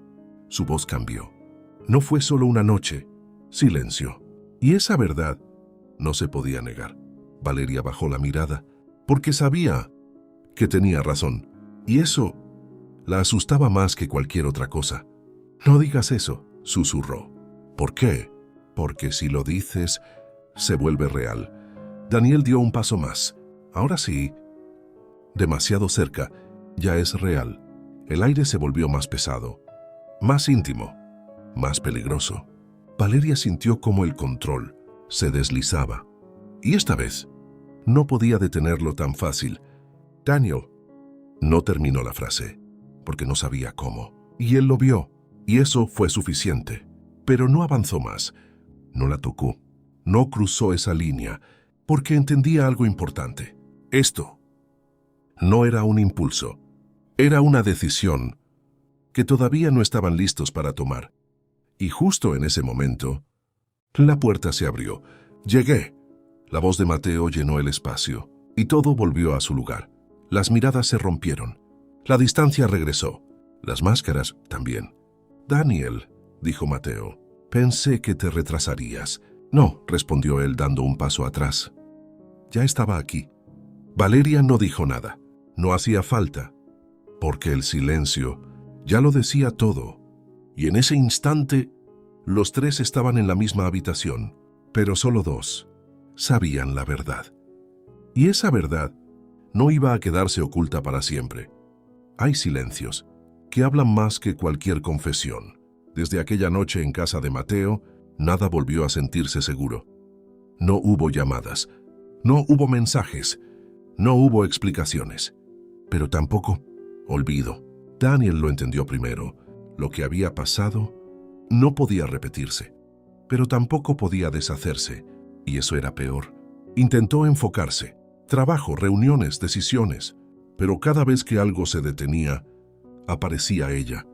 su voz cambió. No fue solo una noche. Silencio. Y esa verdad no se podía negar. Valeria bajó la mirada porque sabía que tenía razón. Y eso la asustaba más que cualquier otra cosa. No digas eso, susurró. ¿Por qué? Porque si lo dices, se vuelve real. Daniel dio un paso más. Ahora sí. Demasiado cerca. Ya es real. El aire se volvió más pesado, más íntimo, más peligroso. Valeria sintió como el control se deslizaba. Y esta vez, no podía detenerlo tan fácil. Daniel no terminó la frase, porque no sabía cómo. Y él lo vio, y eso fue suficiente. Pero no avanzó más. No la tocó. No cruzó esa línea, porque entendía algo importante. Esto no era un impulso. Era una decisión que todavía no estaban listos para tomar. Y justo en ese momento, la puerta se abrió. Llegué. La voz de Mateo llenó el espacio, y todo volvió a su lugar. Las miradas se rompieron. La distancia regresó. Las máscaras también. Daniel, dijo Mateo, pensé que te retrasarías. No, respondió él dando un paso atrás. Ya estaba aquí. Valeria no dijo nada. No hacía falta, porque el silencio ya lo decía todo. Y en ese instante, los tres estaban en la misma habitación, pero solo dos sabían la verdad. Y esa verdad no iba a quedarse oculta para siempre. Hay silencios que hablan más que cualquier confesión. Desde aquella noche en casa de Mateo, nada volvió a sentirse seguro. No hubo llamadas, no hubo mensajes, no hubo explicaciones, pero tampoco olvido. Daniel lo entendió primero. Lo que había pasado no podía repetirse, pero tampoco podía deshacerse, y eso era peor. Intentó enfocarse, trabajo, reuniones, decisiones, pero cada vez que algo se detenía, aparecía ella,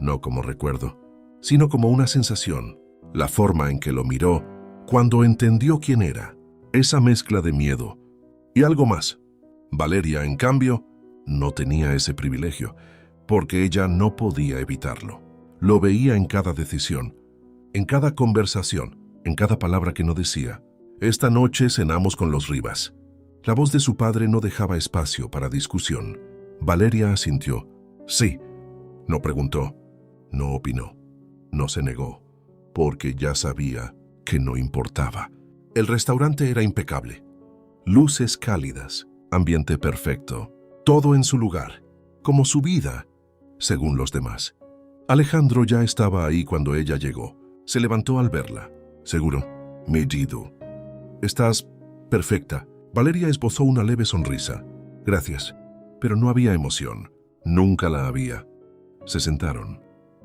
no como recuerdo, sino como una sensación, la forma en que lo miró cuando entendió quién era, esa mezcla de miedo y algo más. Valeria, en cambio, no tenía ese privilegio, porque ella no podía evitarlo. Lo veía en cada decisión, en cada conversación, en cada palabra que no decía. Esta noche cenamos con los Rivas. La voz de su padre no dejaba espacio para discusión. Valeria asintió. Sí. No preguntó, no opinó, no se negó, porque ya sabía que no importaba. El restaurante era impecable. Luces cálidas, ambiente perfecto, todo en su lugar, como su vida, según los demás. Alejandro ya estaba ahí cuando ella llegó. Se levantó al verla. Seguro. Medido. Estás perfecta. Valeria esbozó una leve sonrisa. Gracias. Pero no había emoción. Nunca la había. Se sentaron.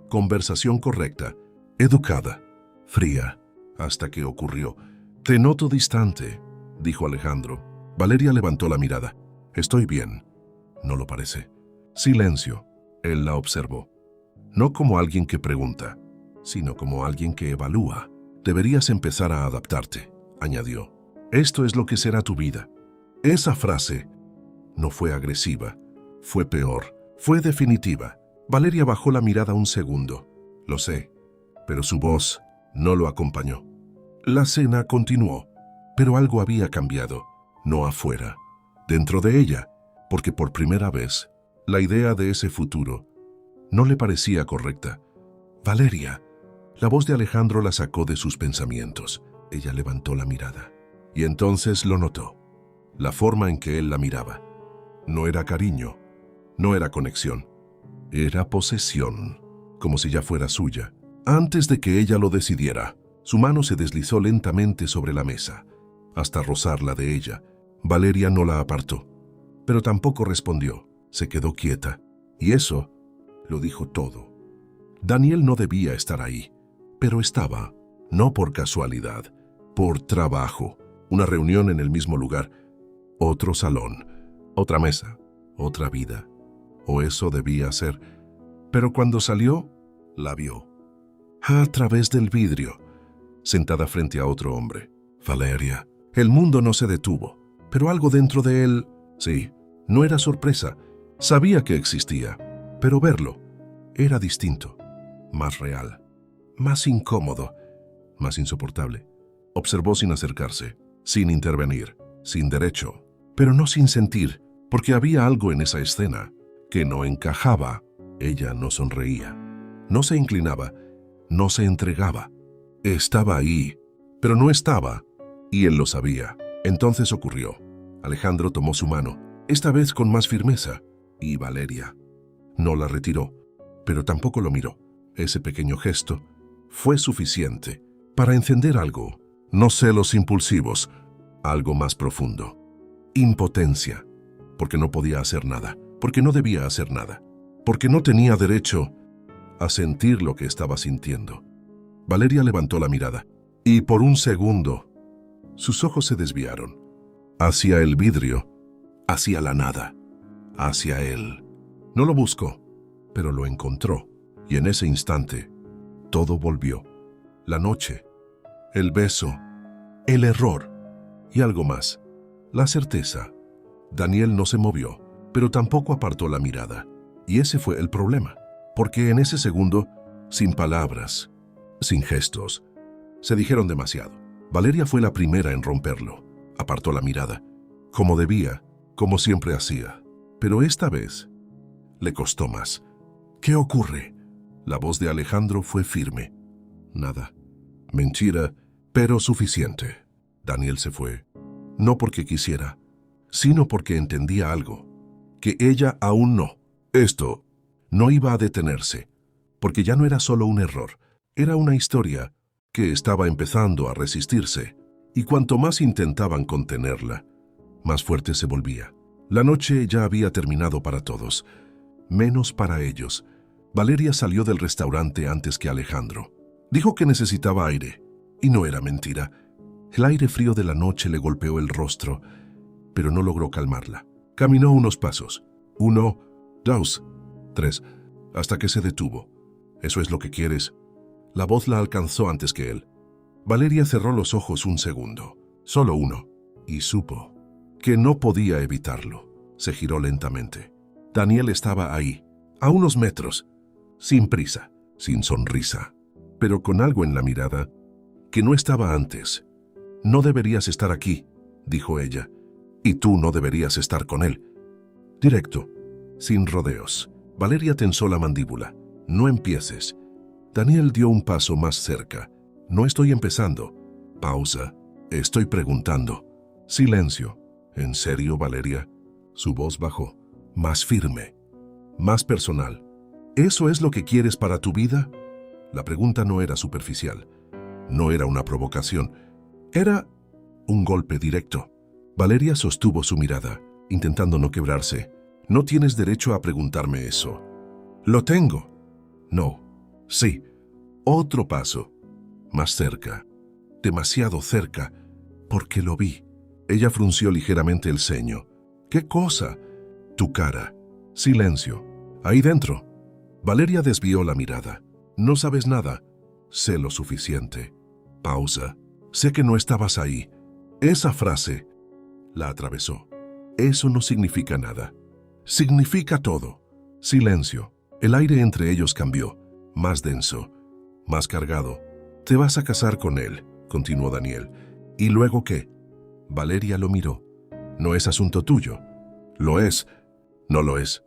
Conversación correcta, educada, fría, hasta que ocurrió. Te noto distante, dijo Alejandro. Valeria levantó la mirada. Estoy bien. No lo parece. Silencio. Él la observó. No como alguien que pregunta, sino como alguien que evalúa. Deberías empezar a adaptarte, añadió. Esto es lo que será tu vida. Esa frase no fue agresiva, fue peor, fue definitiva. Valeria bajó la mirada un segundo. Lo sé, pero su voz no lo acompañó. La cena continuó, pero algo había cambiado, no afuera, dentro de ella, porque por primera vez la idea de ese futuro no le parecía correcta. Valeria. La voz de Alejandro la sacó de sus pensamientos. Ella levantó la mirada, y entonces lo notó. La forma en que él la miraba. No era cariño, no era conexión. Era posesión, como si ya fuera suya. Antes de que ella lo decidiera, su mano se deslizó lentamente sobre la mesa, hasta rozarla de ella. Valeria no la apartó, pero tampoco respondió. Se quedó quieta, y eso lo dijo todo. Daniel no debía estar ahí, pero estaba, no por casualidad, por trabajo. Una reunión en el mismo lugar, otro salón, otra mesa, otra vida. O eso debía ser. Pero cuando salió, la vio. A través del vidrio, sentada frente a otro hombre. Valeria. El mundo no se detuvo, pero algo dentro de él, sí, no era sorpresa. Sabía que existía, pero verlo era distinto, más real, más incómodo, más insoportable. Observó sin acercarse, sin intervenir, sin derecho, pero no sin sentir, porque había algo en esa escena que no encajaba. Ella no sonreía, no se inclinaba, no se entregaba. Estaba ahí, pero no estaba, y él lo sabía. Entonces ocurrió. Alejandro tomó su mano, esta vez con más firmeza, y Valeria no la retiró, pero tampoco lo miró. Ese pequeño gesto fue suficiente para encender algo, no celos impulsivos, algo más profundo. Impotencia, porque no podía hacer nada, porque no debía hacer nada, porque no tenía derecho a sentir lo que estaba sintiendo. Valeria levantó la mirada, y por un segundo, sus ojos se desviaron, hacia el vidrio, hacia la nada, hacia él. No lo buscó, pero lo encontró, y en ese instante, todo volvió. La noche, el beso, el error, y algo más, la certeza. Daniel no se movió, pero tampoco apartó la mirada. Y ese fue el problema, porque en ese segundo, sin palabras, sin gestos, se dijeron demasiado. Valeria fue la primera en romperlo. Apartó la mirada, como debía, como siempre hacía. Pero esta vez le costó más. ¿Qué ocurre? La voz de Alejandro fue firme. Nada. Mentira, pero suficiente. Daniel se fue. No porque quisiera, sino porque entendía algo, que ella aún no. Esto no iba a detenerse, porque ya no era solo un error, era una historia que estaba empezando a resistirse, y cuanto más intentaban contenerla, más fuerte se volvía. La noche ya había terminado para todos, menos para ellos. Valeria salió del restaurante antes que Alejandro. Dijo que necesitaba aire, y no era mentira. El aire frío de la noche le golpeó el rostro, pero no logró calmarla. Caminó unos pasos. 1, 2, 3, hasta que se detuvo. ¿Eso es lo que quieres? La voz la alcanzó antes que él. Valeria cerró los ojos un segundo, solo uno, y supo que no podía evitarlo. Se giró lentamente. Daniel estaba ahí, a unos metros, sin prisa, sin sonrisa, pero con algo en la mirada que no estaba antes. No deberías estar aquí, dijo ella, y tú no deberías estar con él. Directo, sin rodeos. Valeria tensó la mandíbula. No empieces. Daniel dio un paso más cerca. No estoy empezando. Pausa. Estoy preguntando. Silencio. ¿En serio, Valeria? Su voz bajó, más firme, más personal. ¿Eso es lo que quieres para tu vida? La pregunta no era superficial. No era una provocación. Era un golpe directo. Valeria sostuvo su mirada, intentando no quebrarse. No tienes derecho a preguntarme eso. Lo tengo. No. Sí. Otro paso. Más cerca. Demasiado cerca. Porque lo vi. Ella frunció ligeramente el ceño. ¿Qué cosa? Tu cara. Silencio. Ahí dentro. Valeria desvió la mirada. No sabes nada. Sé lo suficiente. Pausa. Sé que no estabas ahí. Esa frase la atravesó. Eso no significa nada. Significa todo. Silencio. El aire entre ellos cambió. Más denso. Más cargado. Te vas a casar con él, continuó Daniel. ¿Y luego qué? Valeria lo miró. No es asunto tuyo. Lo es. No lo es.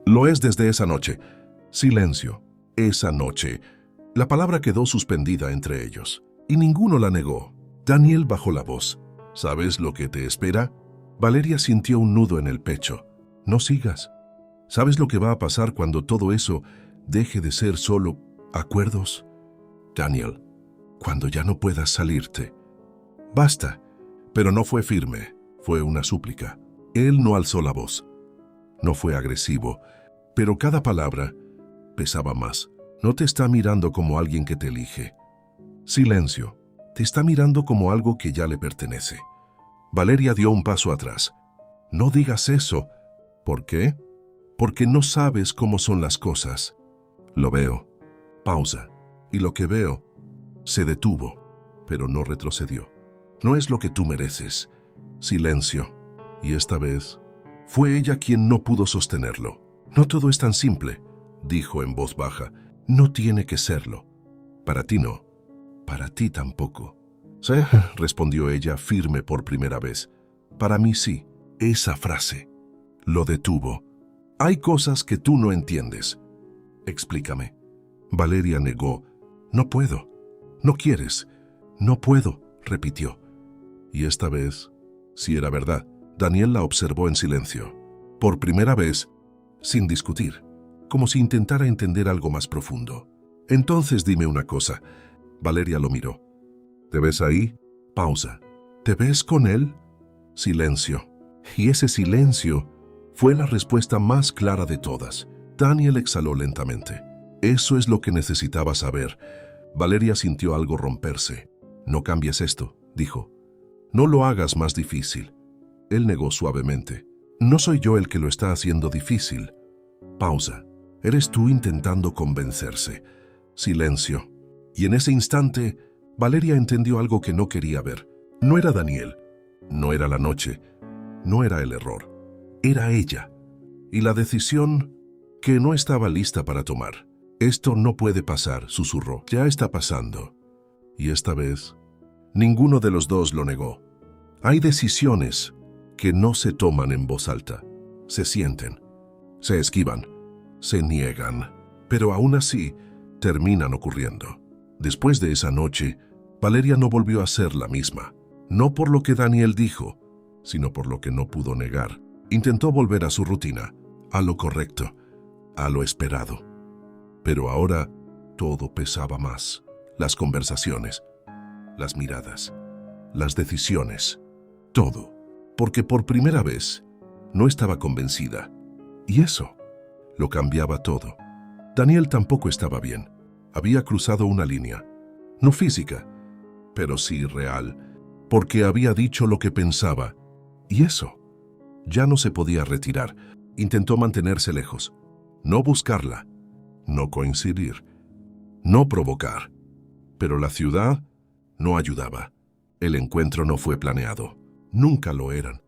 Lo es desde esa noche. Silencio. Esa noche. La palabra quedó suspendida entre ellos, y ninguno la negó. Daniel bajó la voz. ¿Sabes lo que te espera? Valeria sintió un nudo en el pecho. No sigas. ¿Sabes lo que va a pasar cuando todo eso deje de ser solo acuerdos? Daniel, cuando ya no puedas salirte. Basta. Pero no fue firme, fue una súplica. Él no alzó la voz. No fue agresivo, pero cada palabra pesaba más. No te está mirando como alguien que te elige. Silencio. Te está mirando como algo que ya le pertenece. Valeria dio un paso atrás. No digas eso. ¿Por qué? Porque no sabes cómo son las cosas. Lo veo. Pausa. Y lo que veo se detuvo, pero no retrocedió. No es lo que tú mereces. Silencio. Y esta vez fue ella quien no pudo sostenerlo. No todo es tan simple, dijo en voz baja. No tiene que serlo. Para ti no. Para ti tampoco. Sí, respondió ella firme por primera vez. Para mí sí. Esa frase lo detuvo. Hay cosas que tú no entiendes. Explícame. Valeria negó. No puedo. No quieres. No puedo, repitió. Y esta vez, sí era verdad. Daniel la observó en silencio. Por primera vez, sin discutir, como si intentara entender algo más profundo. Entonces dime una cosa. Valeria lo miró. ¿Te ves ahí? Pausa. ¿Te ves con él? Silencio. Y ese silencio fue la respuesta más clara de todas. Daniel exhaló lentamente. Eso es lo que necesitaba saber. Valeria sintió algo romperse. No cambies esto, dijo. No lo hagas más difícil. Él negó suavemente. No soy yo el que lo está haciendo difícil. Pausa. Eres tú intentando convencerse. Silencio. Y en ese instante, Valeria entendió algo que no quería ver. No era Daniel. No era la noche. No era el error. Era ella. Y la decisión que no estaba lista para tomar. Esto no puede pasar, susurró. Ya está pasando. Y esta vez, ninguno de los dos lo negó. Hay decisiones que no se toman en voz alta. Se sienten, se esquivan, se niegan, pero aún así terminan ocurriendo. Después de esa noche, Valeria no volvió a ser la misma. No por lo que Daniel dijo, sino por lo que no pudo negar. Intentó volver a su rutina, a lo correcto, a lo esperado. Pero ahora todo pesaba más. Las conversaciones, las miradas, las decisiones, todo. Porque por primera vez no estaba convencida. Y eso lo cambiaba todo. Daniel tampoco estaba bien. Había cruzado una línea, no física, pero sí real, porque había dicho lo que pensaba. Y eso ya no se podía retirar. Intentó mantenerse lejos, no buscarla, no coincidir, no provocar. Pero la ciudad no ayudaba. El encuentro no fue planeado. Nunca lo eran.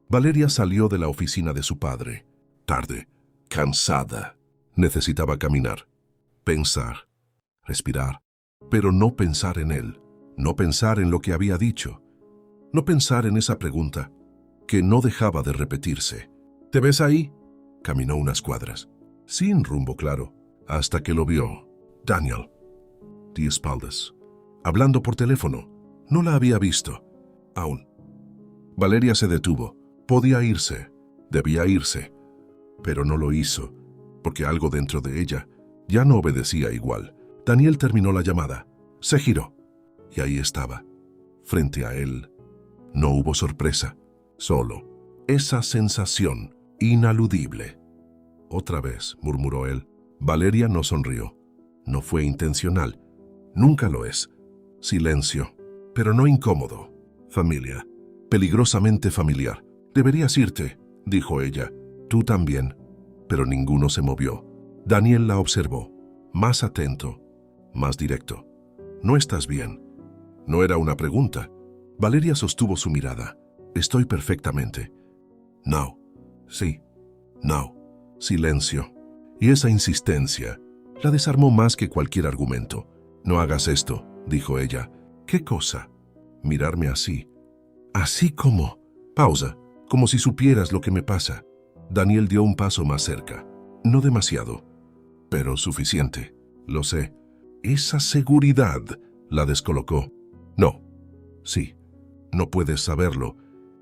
Valeria salió de la oficina de su padre, tarde, cansada. Necesitaba caminar, pensar, respirar, pero no pensar en él, no pensar en lo que había dicho, no pensar en esa pregunta que no dejaba de repetirse. ¿Te ves ahí? Caminó unas cuadras, sin rumbo claro, hasta que lo vio. Daniel, de espaldas, hablando por teléfono. No la había visto, aún. Valeria se detuvo. Podía irse, debía irse, pero no lo hizo, porque algo dentro de ella ya no obedecía igual. Daniel terminó la llamada, se giró, y ahí estaba, frente a él. No hubo sorpresa, solo esa sensación inaludible. Otra vez, murmuró él. Valeria no sonrió. No fue intencional, nunca lo es. Silencio, pero no incómodo. Familia, peligrosamente familiar. Deberías irte, dijo ella. Tú también. Pero ninguno se movió. Daniel la observó, más atento, más directo. ¿No estás bien? No era una pregunta. Valeria sostuvo su mirada. Estoy perfectamente. No. Sí. No. Silencio. Y esa insistencia la desarmó más que cualquier argumento. No hagas esto, dijo ella. ¿Qué cosa? Mirarme así. Así como. Pausa, como si supieras lo que me pasa. Daniel dio un paso más cerca. No demasiado, pero suficiente. Lo sé. Esa seguridad la descolocó. No. Sí. No puedes saberlo.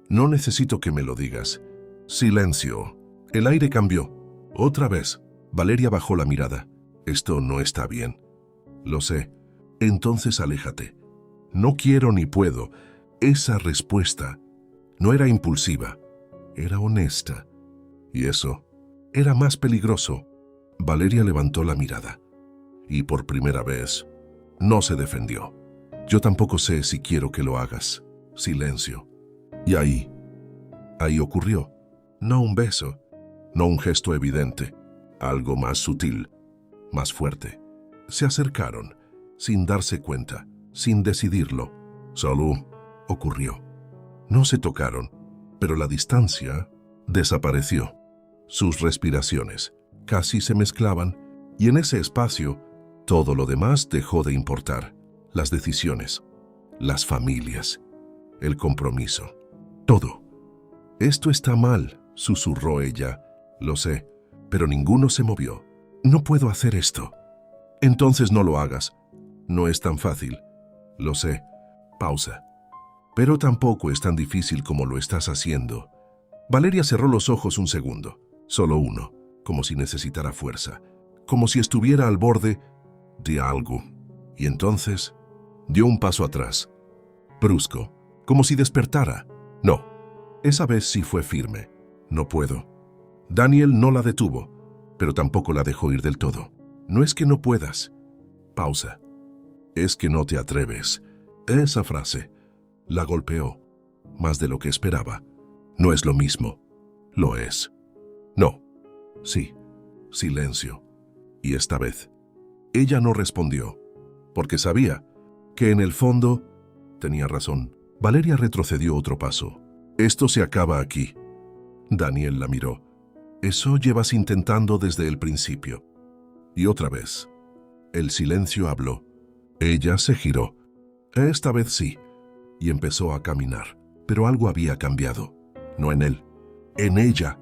No necesito que me lo digas. Silencio. El aire cambió. Otra vez. Valeria bajó la mirada. Esto no está bien. Lo sé. Entonces aléjate. No quiero ni puedo. Esa respuesta no era impulsiva. Era honesta. Y eso era más peligroso. Valeria levantó la mirada. Y por primera vez, no se defendió. Yo tampoco sé si quiero que lo hagas. Silencio. Y ahí ocurrió. No un beso, no un gesto evidente. Algo más sutil, más fuerte. Se acercaron, sin darse cuenta, sin decidirlo. Solo ocurrió. No se tocaron, pero la distancia desapareció. Sus respiraciones casi se mezclaban, y en ese espacio todo lo demás dejó de importar. Las decisiones, las familias, el compromiso, todo. Esto está mal, susurró ella. Lo sé, pero ninguno se movió. No puedo hacer esto. Entonces no lo hagas. No es tan fácil. Lo sé. Pausa. Pero tampoco es tan difícil como lo estás haciendo. Valeria cerró los ojos un segundo, solo uno, como si necesitara fuerza, como si estuviera al borde de algo. Y entonces dio un paso atrás, brusco, como si despertara. No, esa vez sí fue firme. No puedo. Daniel no la detuvo, pero tampoco la dejó ir del todo. No es que no puedas. Pausa. Es que no te atreves. Esa frase la golpeó, más de lo que esperaba. No es lo mismo. Lo es. No. Sí. Silencio. Y esta vez, ella no respondió, porque sabía que en el fondo tenía razón. Valeria retrocedió otro paso. Esto se acaba aquí. Daniel la miró. Eso llevas intentando desde el principio. Y otra vez, el silencio habló. Ella se giró. Esta vez sí. Y empezó a caminar. Pero algo había cambiado. No en él, en ella.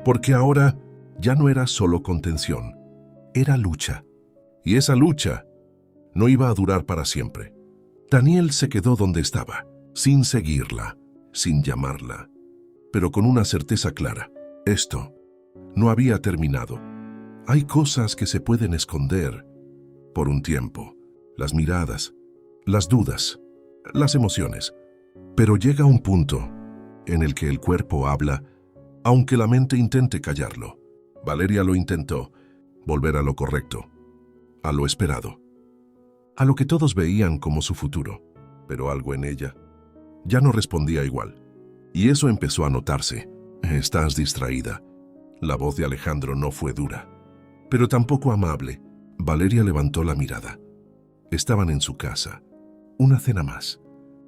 Porque ahora ya no era solo contención. Era lucha. Y esa lucha no iba a durar para siempre. Daniel se quedó donde estaba, sin seguirla, sin llamarla, pero con una certeza clara. Esto no había terminado. Hay cosas que se pueden esconder por un tiempo. Las miradas, las dudas, las emociones. Pero llega un punto en el que el cuerpo habla, aunque la mente intente callarlo. Valeria lo intentó, volver a lo correcto, a lo esperado, a lo que todos veían como su futuro. Pero algo en ella ya no respondía igual. Y eso empezó a notarse. Estás distraída. La voz de Alejandro no fue dura, pero tampoco amable. Valeria levantó la mirada. Estaban en su casa. Una cena más.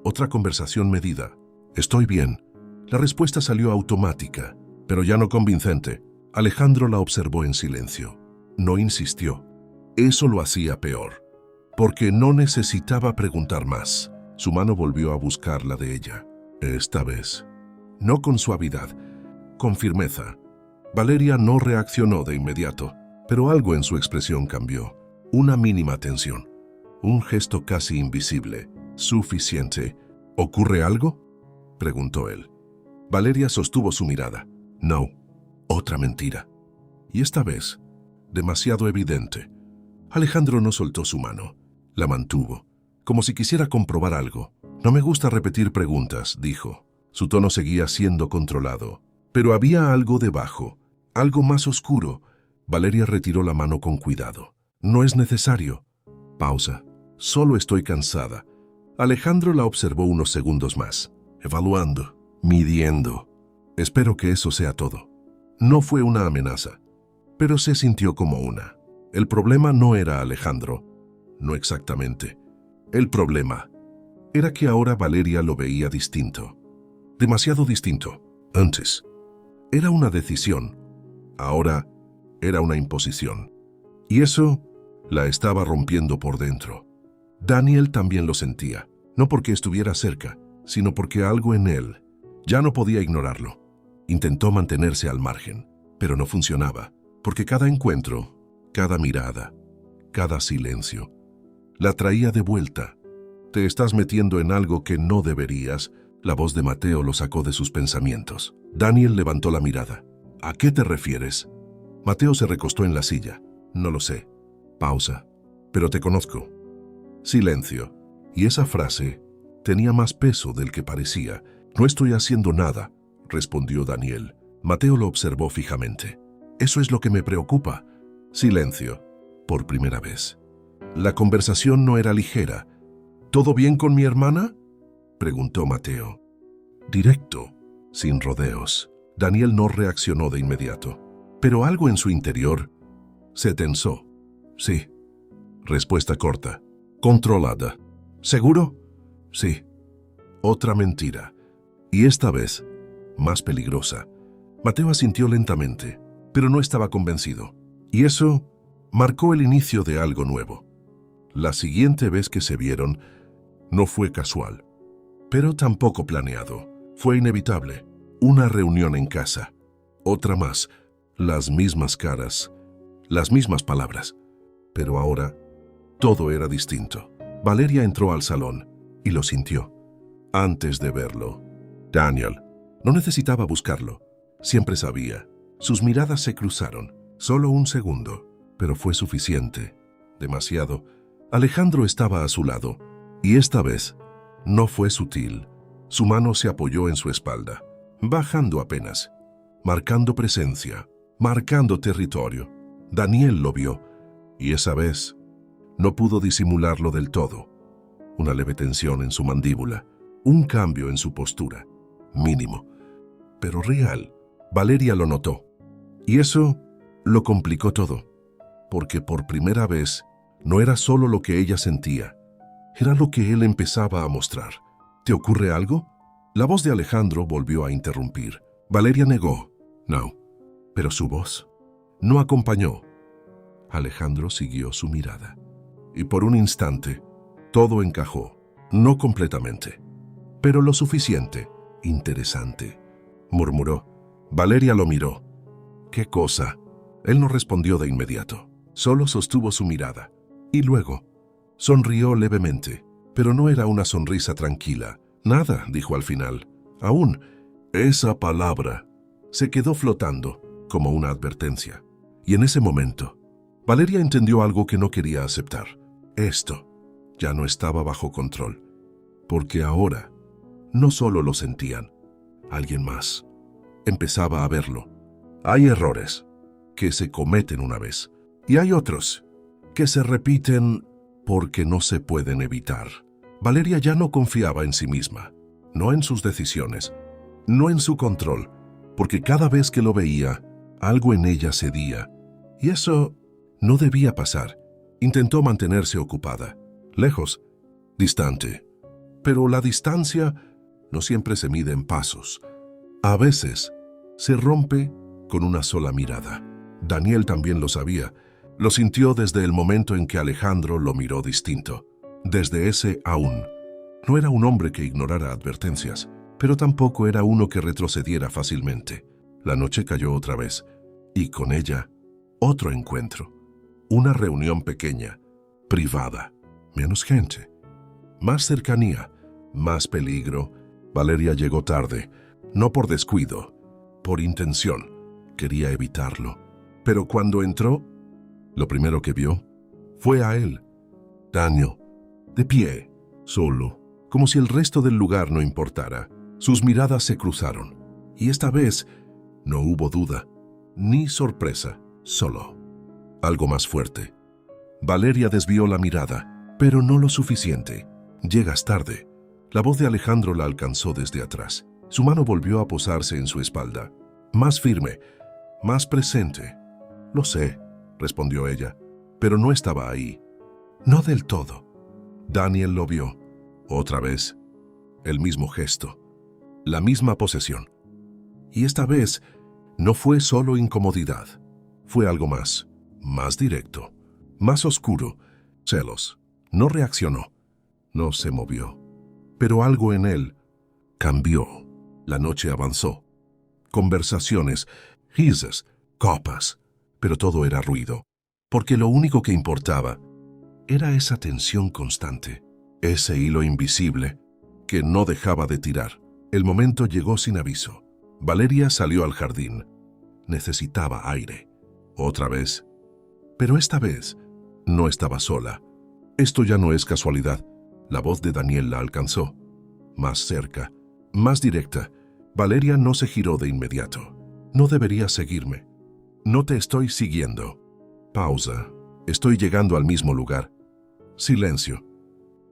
Otra conversación medida. Estoy bien. La respuesta salió automática, pero ya no convincente. Alejandro la observó en silencio. No insistió. Eso lo hacía peor, porque no necesitaba preguntar más. Su mano volvió a buscar la de ella. Esta vez, no con suavidad, con firmeza. Valeria no reaccionó de inmediato, pero algo en su expresión cambió. Una mínima tensión. Un gesto casi invisible. Suficiente. ¿Ocurre algo?, preguntó él. Valeria sostuvo su mirada. No. Otra mentira. Y esta vez, demasiado evidente. Alejandro no soltó su mano. La mantuvo, como si quisiera comprobar algo. No me gusta repetir preguntas, dijo. Su tono seguía siendo controlado. Pero había algo debajo, algo más oscuro. Valeria retiró la mano con cuidado. No es necesario. Pausa. Solo estoy cansada. Alejandro la observó unos segundos más, evaluando, midiendo. Espero que eso sea todo. No fue una amenaza, pero se sintió como una. El problema no era Alejandro. No exactamente. El problema era que ahora Valeria lo veía distinto. Demasiado distinto. Antes era una decisión. Ahora era una imposición. Y eso la estaba rompiendo por dentro. Daniel también lo sentía, no porque estuviera cerca, sino porque algo en él ya no podía ignorarlo. Intentó mantenerse al margen, pero no funcionaba, porque cada encuentro, cada mirada, cada silencio, la traía de vuelta. Te estás metiendo en algo que no deberías. La voz de Mateo lo sacó de sus pensamientos. Daniel levantó la mirada. ¿A qué te refieres? Mateo se recostó en la silla. No lo sé. Pausa. Pero te conozco. Silencio. Y esa frase tenía más peso del que parecía. No estoy haciendo nada, respondió Daniel. Mateo lo observó fijamente. Eso es lo que me preocupa. Silencio. Por primera vez. La conversación no era ligera. ¿Todo bien con mi hermana?, preguntó Mateo. Directo, sin rodeos. Daniel no reaccionó de inmediato, pero algo en su interior se tensó. Sí. Respuesta corta. Controlada. ¿Seguro? Sí. Otra mentira. Y esta vez, más peligrosa. Mateo asintió lentamente, pero no estaba convencido. Y eso marcó el inicio de algo nuevo. La siguiente vez que se vieron no fue casual, pero tampoco planeado. Fue inevitable. Una reunión en casa. Otra más. Las mismas caras. Las mismas palabras. Pero ahora todo era distinto. Valeria entró al salón y lo sintió. Antes de verlo, Daniel no necesitaba buscarlo. Siempre sabía. Sus miradas se cruzaron. Solo un segundo, pero fue suficiente. Demasiado. Alejandro estaba a su lado, y esta vez no fue sutil. Su mano se apoyó en su espalda, bajando apenas, marcando presencia, marcando territorio. Daniel lo vio, y esa vez no pudo disimularlo del todo. Una leve tensión en su mandíbula, un cambio en su postura, mínimo, pero real. Valeria lo notó, y eso lo complicó todo, porque por primera vez no era solo lo que ella sentía, era lo que él empezaba a mostrar. ¿Te ocurre algo?, la voz de Alejandro volvió a interrumpir. Valeria negó. No, pero su voz no acompañó. Alejandro siguió su mirada, y por un instante todo encajó, no completamente, pero lo suficiente. Interesante, murmuró. Valeria lo miró. ¿Qué cosa? Él no respondió de inmediato, solo sostuvo su mirada, y luego sonrió levemente, pero no era una sonrisa tranquila. Nada, dijo al final. Aún Esa palabra se quedó flotando como una advertencia. Y en ese momento, Valeria entendió algo que no quería aceptar. Esto ya no estaba bajo control, porque ahora no solo lo sentían, alguien más empezaba a verlo. Hay errores que se cometen una vez y hay otros que se repiten porque no se pueden evitar. Valeria ya no confiaba en sí misma, no en sus decisiones, no en su control, porque cada vez que lo veía, algo en ella cedía. Y eso no debía pasar. Intentó mantenerse ocupada, lejos, distante. Pero la distancia no siempre se mide en pasos. A veces se rompe con una sola mirada. Daniel también lo sabía. Lo sintió desde el momento en que Alejandro lo miró distinto. Desde ese aún. No era un hombre que ignorara advertencias, pero tampoco era uno que retrocediera fácilmente. La noche cayó otra vez, y con ella, otro encuentro. Una reunión pequeña, privada, menos gente, más cercanía, más peligro. Valeria llegó tarde, no por descuido, por intención. Quería evitarlo. Pero cuando entró, lo primero que vio fue a él, Daniel, de pie, solo, como si el resto del lugar no importara. Sus miradas se cruzaron, y esta vez no hubo duda, ni sorpresa, solo algo más fuerte. Valeria desvió la mirada, pero no lo suficiente. Llegas tarde. La voz de Alejandro la alcanzó desde atrás. Su mano volvió a posarse en su espalda, más firme, más presente. Lo sé, respondió ella, pero no estaba ahí. No del todo. Daniel lo vio. Otra vez, el mismo gesto, la misma posesión. Y esta vez no fue solo incomodidad, fue algo más directo, más oscuro, celos. No reaccionó, no se movió, pero algo en él cambió. La noche avanzó. Conversaciones, risas, copas, pero todo era ruido, porque lo único que importaba era esa tensión constante, ese hilo invisible que no dejaba de tirar. El momento llegó sin aviso. Valeria salió al jardín. Necesitaba aire. Otra vez. Pero esta vez no estaba sola. Esto ya no es casualidad. La voz de Daniel la alcanzó. Más cerca, más directa. Valeria no se giró de inmediato. No deberías seguirme. No te estoy siguiendo. Pausa. Estoy llegando al mismo lugar. Silencio.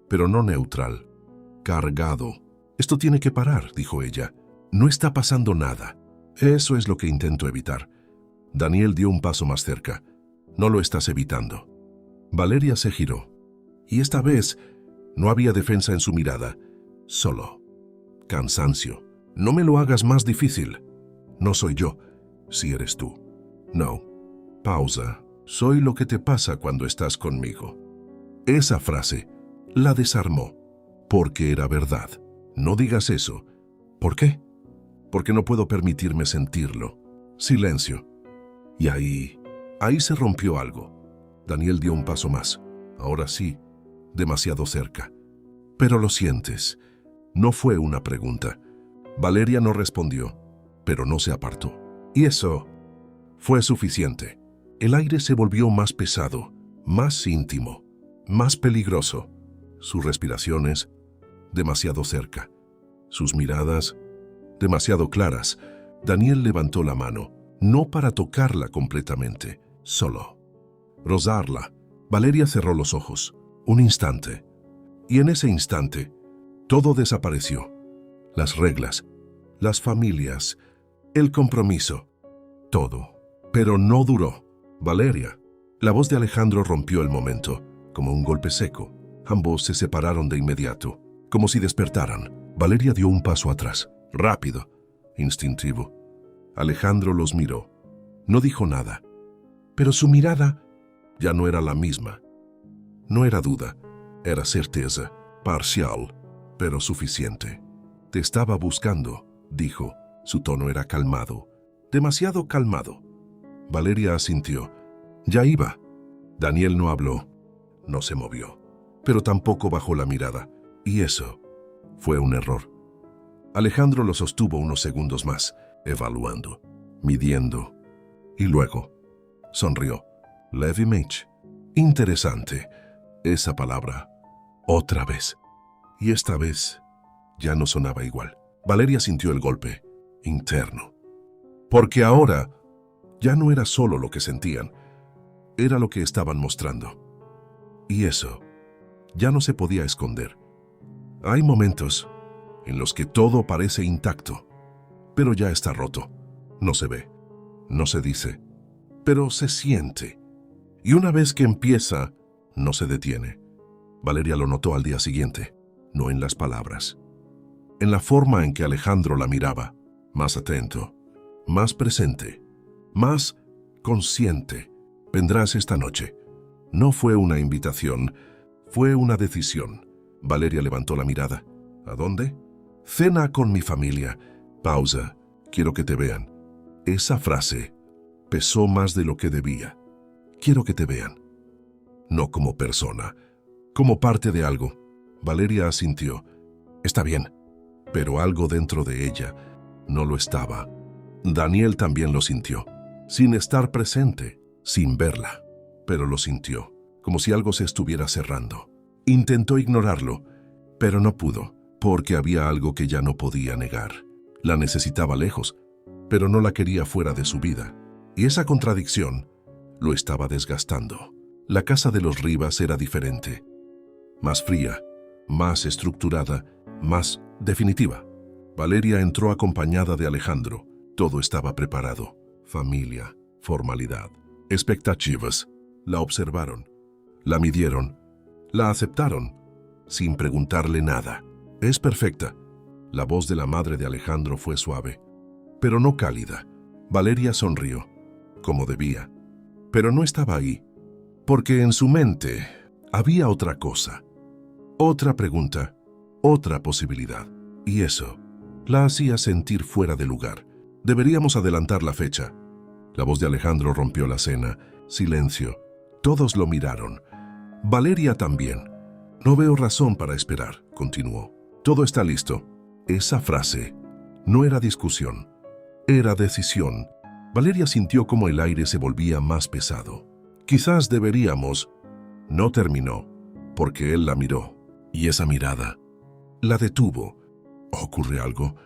Pero no neutral. Cargado. Esto tiene que parar, dijo ella. No está pasando nada. Eso es lo que intento evitar. Daniel dio un paso más cerca. No lo estás evitando. Valeria se giró. Y esta vez no había defensa en su mirada. Solo cansancio. No me lo hagas más difícil. No soy yo, si eres tú. No. Pausa. Soy lo que te pasa cuando estás conmigo. Esa frase la desarmó, porque era verdad. No digas eso. ¿Por qué? Porque no puedo permitirme sentirlo. Silencio. Y ahí se rompió algo. Daniel dio un paso más. Ahora sí, demasiado cerca. Pero lo sientes. No fue una pregunta. Valeria no respondió, pero no se apartó. Y eso fue suficiente. El aire se volvió más pesado, más íntimo, más peligroso. Sus respiraciones, demasiado cerca. Sus miradas, demasiado claras. Daniel levantó la mano, no para tocarla completamente, solo rozarla. Valeria cerró los ojos. Un instante. Y en ese instante, todo desapareció. Las reglas, las familias, el compromiso, todo. Pero no duró. Valeria. La voz de Alejandro rompió el momento, como un golpe seco. Ambos se separaron de inmediato, como si despertaran. Valeria dio un paso atrás, rápido, instintivo. Alejandro los miró. No dijo nada, pero su mirada ya no era la misma. No era duda, era certeza, parcial, pero suficiente. Te estaba buscando, dijo. Su tono era calmado, demasiado calmado. Valeria asintió. Ya iba. Daniel no habló, no se movió, pero tampoco bajó la mirada. Y eso fue un error. Alejandro lo sostuvo unos segundos más, evaluando, midiendo, y luego sonrió. Leverage. Interesante. Esa palabra. Otra vez. Y esta vez ya no sonaba igual. Valeria sintió el golpe interno. Porque ahora ya no era solo lo que sentían, era lo que estaban mostrando. Y eso ya no se podía esconder. Hay momentos en los que todo parece intacto, pero ya está roto. No se ve, no se dice, pero se siente. Y una vez que empieza, no se detiene. Valeria lo notó al día siguiente, no en las palabras, en la forma en que Alejandro la miraba, más atento, más presente, más consciente. Vendrás esta noche. No fue una invitación, fue una decisión. Valeria levantó la mirada. ¿A dónde? Cena con mi familia. Pausa. Quiero que te vean. Esa frase pesó más de lo que debía. Quiero que te vean. No como persona, como parte de algo. Valeria asintió. Está bien, pero algo dentro de ella no lo estaba. Daniel también lo sintió, sin estar presente, sin verla, pero lo sintió, como si algo se estuviera cerrando. Intentó ignorarlo, pero no pudo, porque había algo que ya no podía negar. La necesitaba lejos, pero no la quería fuera de su vida. Y esa contradicción lo estaba desgastando. La casa de los Rivas era diferente, más fría, más estructurada, más definitiva. Valeria entró acompañada de Alejandro. Todo estaba preparado. Familia, formalidad, expectativas. La observaron, la midieron, la aceptaron, sin preguntarle nada. Es perfecta. La voz de la madre de Alejandro fue suave, pero no cálida. Valeria sonrió, como debía, pero no estaba ahí, porque en su mente había otra cosa, otra pregunta, otra posibilidad, y eso la hacía sentir fuera de lugar. Deberíamos adelantar la fecha. La voz de Alejandro rompió la cena. Silencio. Todos lo miraron. Valeria también. No veo razón para esperar, continuó. Todo está listo. Esa frase no era discusión, era decisión. Valeria sintió como el aire se volvía más pesado. Quizás deberíamos. No terminó, porque él la miró, y esa mirada la detuvo. ¿Ocurre algo?,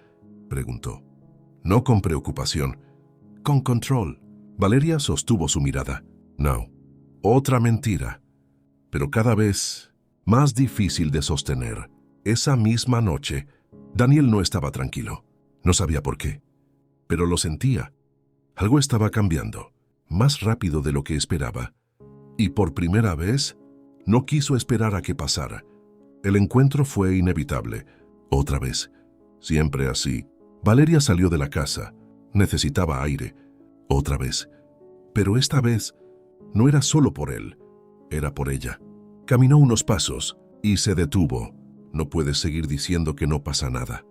preguntó. No con preocupación, con control. Valeria sostuvo su mirada. No, otra mentira, pero cada vez más difícil de sostener. Esa misma noche, Daniel no estaba tranquilo. No sabía por qué, pero lo sentía. Algo estaba cambiando, más rápido de lo que esperaba. Y por primera vez, no quiso esperar a que pasara. El encuentro fue inevitable. Otra vez. Siempre así. Valeria salió de la casa. Necesitaba aire. Otra vez. Pero esta vez no era solo por él, era por ella. Caminó unos pasos y se detuvo. No puedes seguir diciendo que no pasa nada.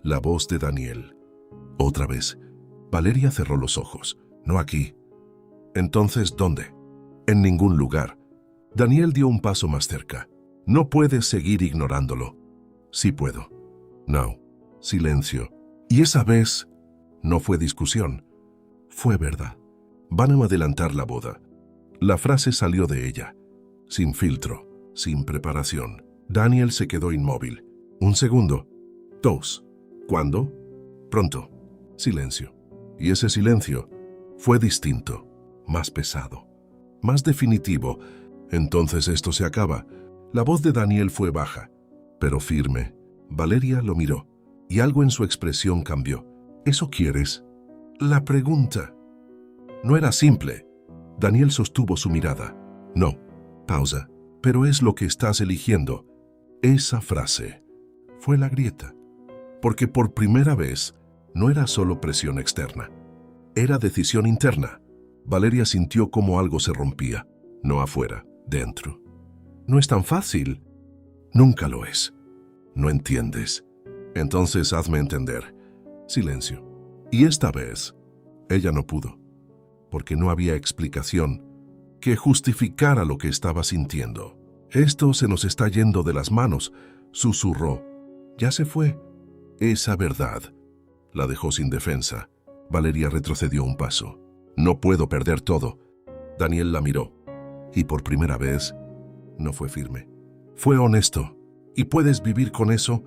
La voz de Daniel. Otra vez. Valeria cerró los ojos. No aquí. Entonces, ¿dónde? En ningún lugar. Daniel dio un paso más cerca. No puedes seguir ignorándolo. Sí puedo. No. Silencio. Y esa vez no fue discusión. Fue verdad. Van a adelantar la boda. La frase salió de ella, sin filtro, sin preparación. Daniel se quedó inmóvil. Un segundo. Dos. ¿Cuándo? Pronto. Silencio. Y ese silencio fue distinto, más pesado, más definitivo. Entonces esto se acaba. La voz de Daniel fue baja, pero firme. Valeria lo miró, y algo en su expresión cambió. ¿Eso quieres? La pregunta no era simple. Daniel sostuvo su mirada. No. Pausa. Pero es lo que estás eligiendo. Esa frase fue la grieta. Porque por primera vez no era solo presión externa. Era decisión interna. Valeria sintió como algo se rompía. No afuera, dentro. No es tan fácil. Nunca lo es. No entiendes. Entonces hazme entender. Silencio. Y esta vez, ella no pudo. Porque no había explicación que justificara lo que estaba sintiendo. Esto se nos está yendo de las manos, susurró. Ya se fue. Esa verdad la dejó sin defensa. Valeria retrocedió un paso. No puedo perder todo. Daniel la miró. Y por primera vez, no fue firme. Fue honesto. ¿Y puedes vivir con eso?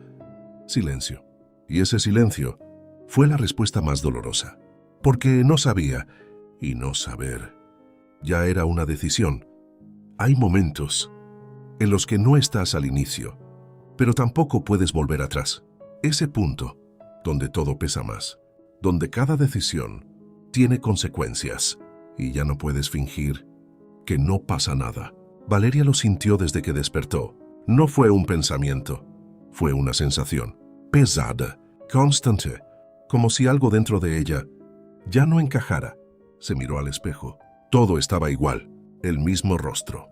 Silencio. Y ese silencio fue la respuesta más dolorosa. Porque no sabía, y no saber ya era una decisión. Hay momentos en los que no estás al inicio, pero tampoco puedes volver atrás. Ese punto donde todo pesa más, donde cada decisión tiene consecuencias y ya no puedes fingir que no pasa nada. Valeria lo sintió desde que despertó. No fue un pensamiento, fue una sensación pesada, constante, como si algo dentro de ella ya no encajara. Se miró al espejo. Todo estaba igual, el mismo rostro,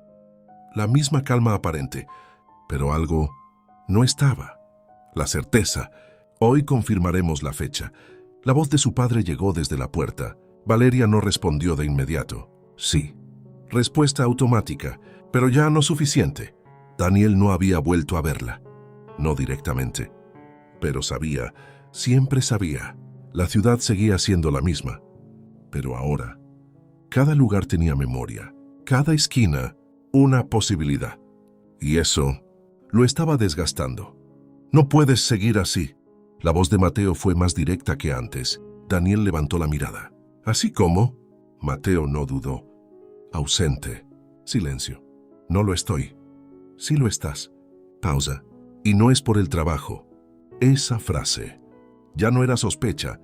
la misma calma aparente, pero algo no estaba. La certeza. Hoy confirmaremos la fecha. La voz de su padre llegó desde la puerta. Valeria no respondió de inmediato. Sí. Respuesta automática, pero ya no suficiente. Daniel no había vuelto a verla. No directamente. Pero sabía, siempre sabía. La ciudad seguía siendo la misma. Pero ahora, cada lugar tenía memoria. Cada esquina, una posibilidad. Y eso lo estaba desgastando. No puedes seguir así. La voz de Mateo fue más directa que antes. Daniel levantó la mirada. ¿Así como? Mateo no dudó. Ausente. Silencio. No lo estoy. Sí lo estás. Pausa. Y no es por el trabajo. Esa frase ya no era sospecha,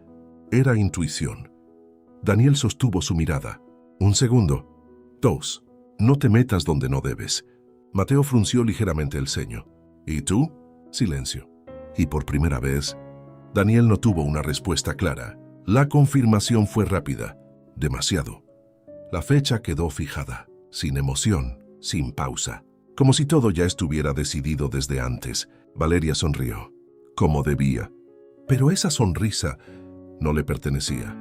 era intuición. Daniel sostuvo su mirada. 1 segundo. 2. No te metas donde no debes. Mateo frunció ligeramente el ceño. ¿Y tú? Silencio. Y por primera vez, Daniel no tuvo una respuesta clara. La confirmación fue rápida. Demasiado. La fecha quedó fijada, sin emoción, sin pausa. Como si todo ya estuviera decidido desde antes. Valeria sonrió, como debía. Pero esa sonrisa no le pertenecía.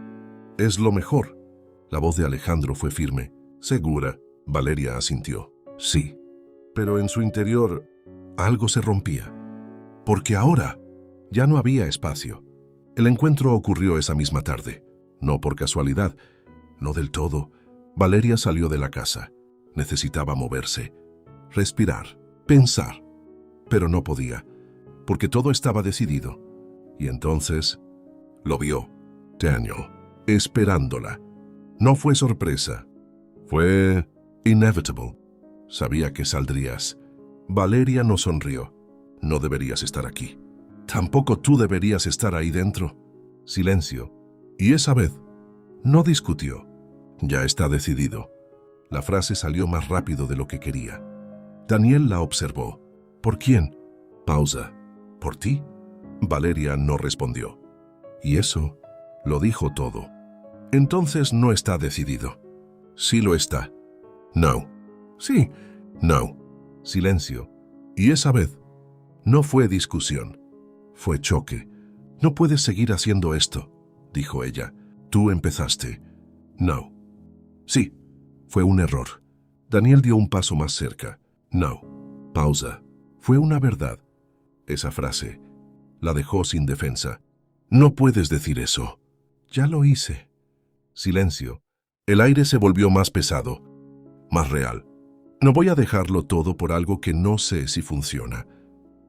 Es lo mejor. La voz de Alejandro fue firme. Segura. Valeria asintió. Sí. Pero en su interior algo se rompía. Porque ahora ya no había espacio. El encuentro ocurrió esa misma tarde. No por casualidad, no del todo. Valeria salió de la casa. Necesitaba moverse, respirar, pensar. Pero no podía, porque todo estaba decidido. Y entonces lo vio. Daniel, esperándola. No fue sorpresa. Fue inevitable. Sabía que saldrías. Valeria no sonrió. No deberías estar aquí. Tampoco tú deberías estar ahí dentro. Silencio. Y esa vez no discutió. Ya está decidido. La frase salió más rápido de lo que quería. Daniel la observó. ¿Por quién? Pausa. ¿Por ti? Valeria no respondió. Y eso lo dijo todo. Entonces no está decidido. Sí lo está. No. Sí. No. Silencio. Y esa vez no fue discusión. Fue choque. No puedes seguir haciendo esto, dijo ella. Tú empezaste. No. Sí. Fue un error. Daniel dio un paso más cerca. No. Pausa. Fue una verdad. Esa frase la dejó sin defensa. No puedes decir eso. Ya lo hice. Silencio. El aire se volvió más pesado, más real. No voy a dejarlo todo por algo que no sé si funciona.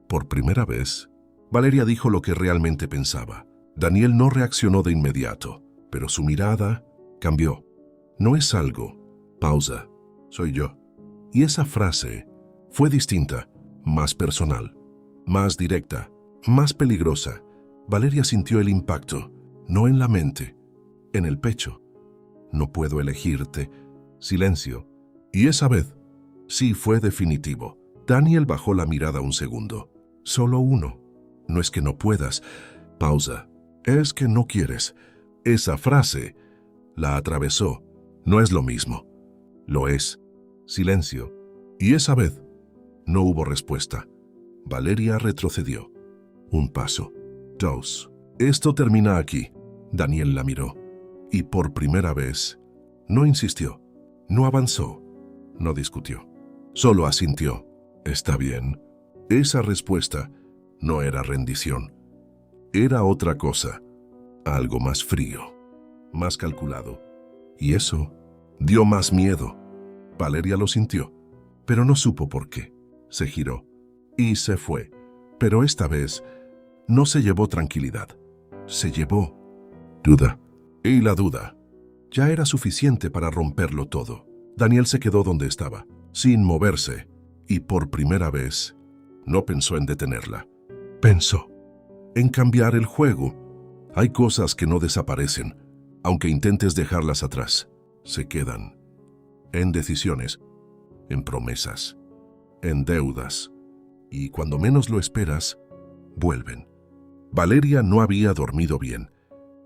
Por primera vez, Valeria dijo lo que realmente pensaba. Daniel no reaccionó de inmediato, pero su mirada cambió. No es algo. Pausa. Soy yo. Y esa frase fue distinta, más personal, más directa, más peligrosa. Valeria sintió el impacto, no en la mente, en el pecho. No puedo elegirte. Silencio. Y esa vez, sí fue definitivo. Daniel bajó la mirada un segundo. Solo uno. No es que no puedas. Pausa. Es que no quieres. Esa frase la atravesó. No es lo mismo. Lo es. Silencio. Y esa vez no hubo respuesta. Valeria retrocedió. 1 paso. 2. Esto termina aquí. Daniel la miró. Y por primera vez no insistió, no avanzó, no discutió. Solo asintió. Está bien. Esa respuesta no era rendición. Era otra cosa, algo más frío, más calculado. Y eso dio más miedo. Valeria lo sintió, pero no supo por qué. Se giró y se fue. Pero esta vez no se llevó tranquilidad, se llevó duda. Y la duda ya era suficiente para romperlo todo. Daniel se quedó donde estaba, sin moverse, y por primera vez no pensó en detenerla. Pensó en cambiar el juego. Hay cosas que no desaparecen, aunque intentes dejarlas atrás. Se quedan en decisiones, en promesas, en deudas, y cuando menos lo esperas, vuelven. Valeria no había dormido bien,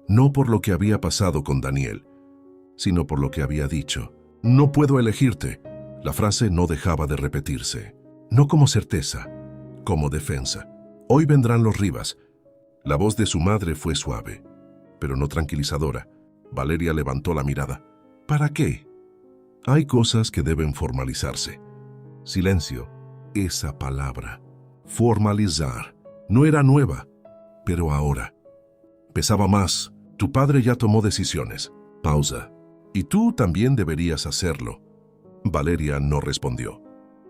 no por lo que había pasado con Daniel, sino por lo que había dicho. No puedo elegirte. La frase no dejaba de repetirse, no como certeza, como defensa. Hoy vendrán los Rivas. La voz de su madre fue suave, pero no tranquilizadora. Valeria levantó la mirada. ¿Para qué? Hay cosas que deben formalizarse. Silencio. Esa palabra, formalizar, no era nueva, pero ahora pesaba más. Tu padre ya tomó decisiones. Pausa. Y tú también deberías hacerlo. Valeria no respondió,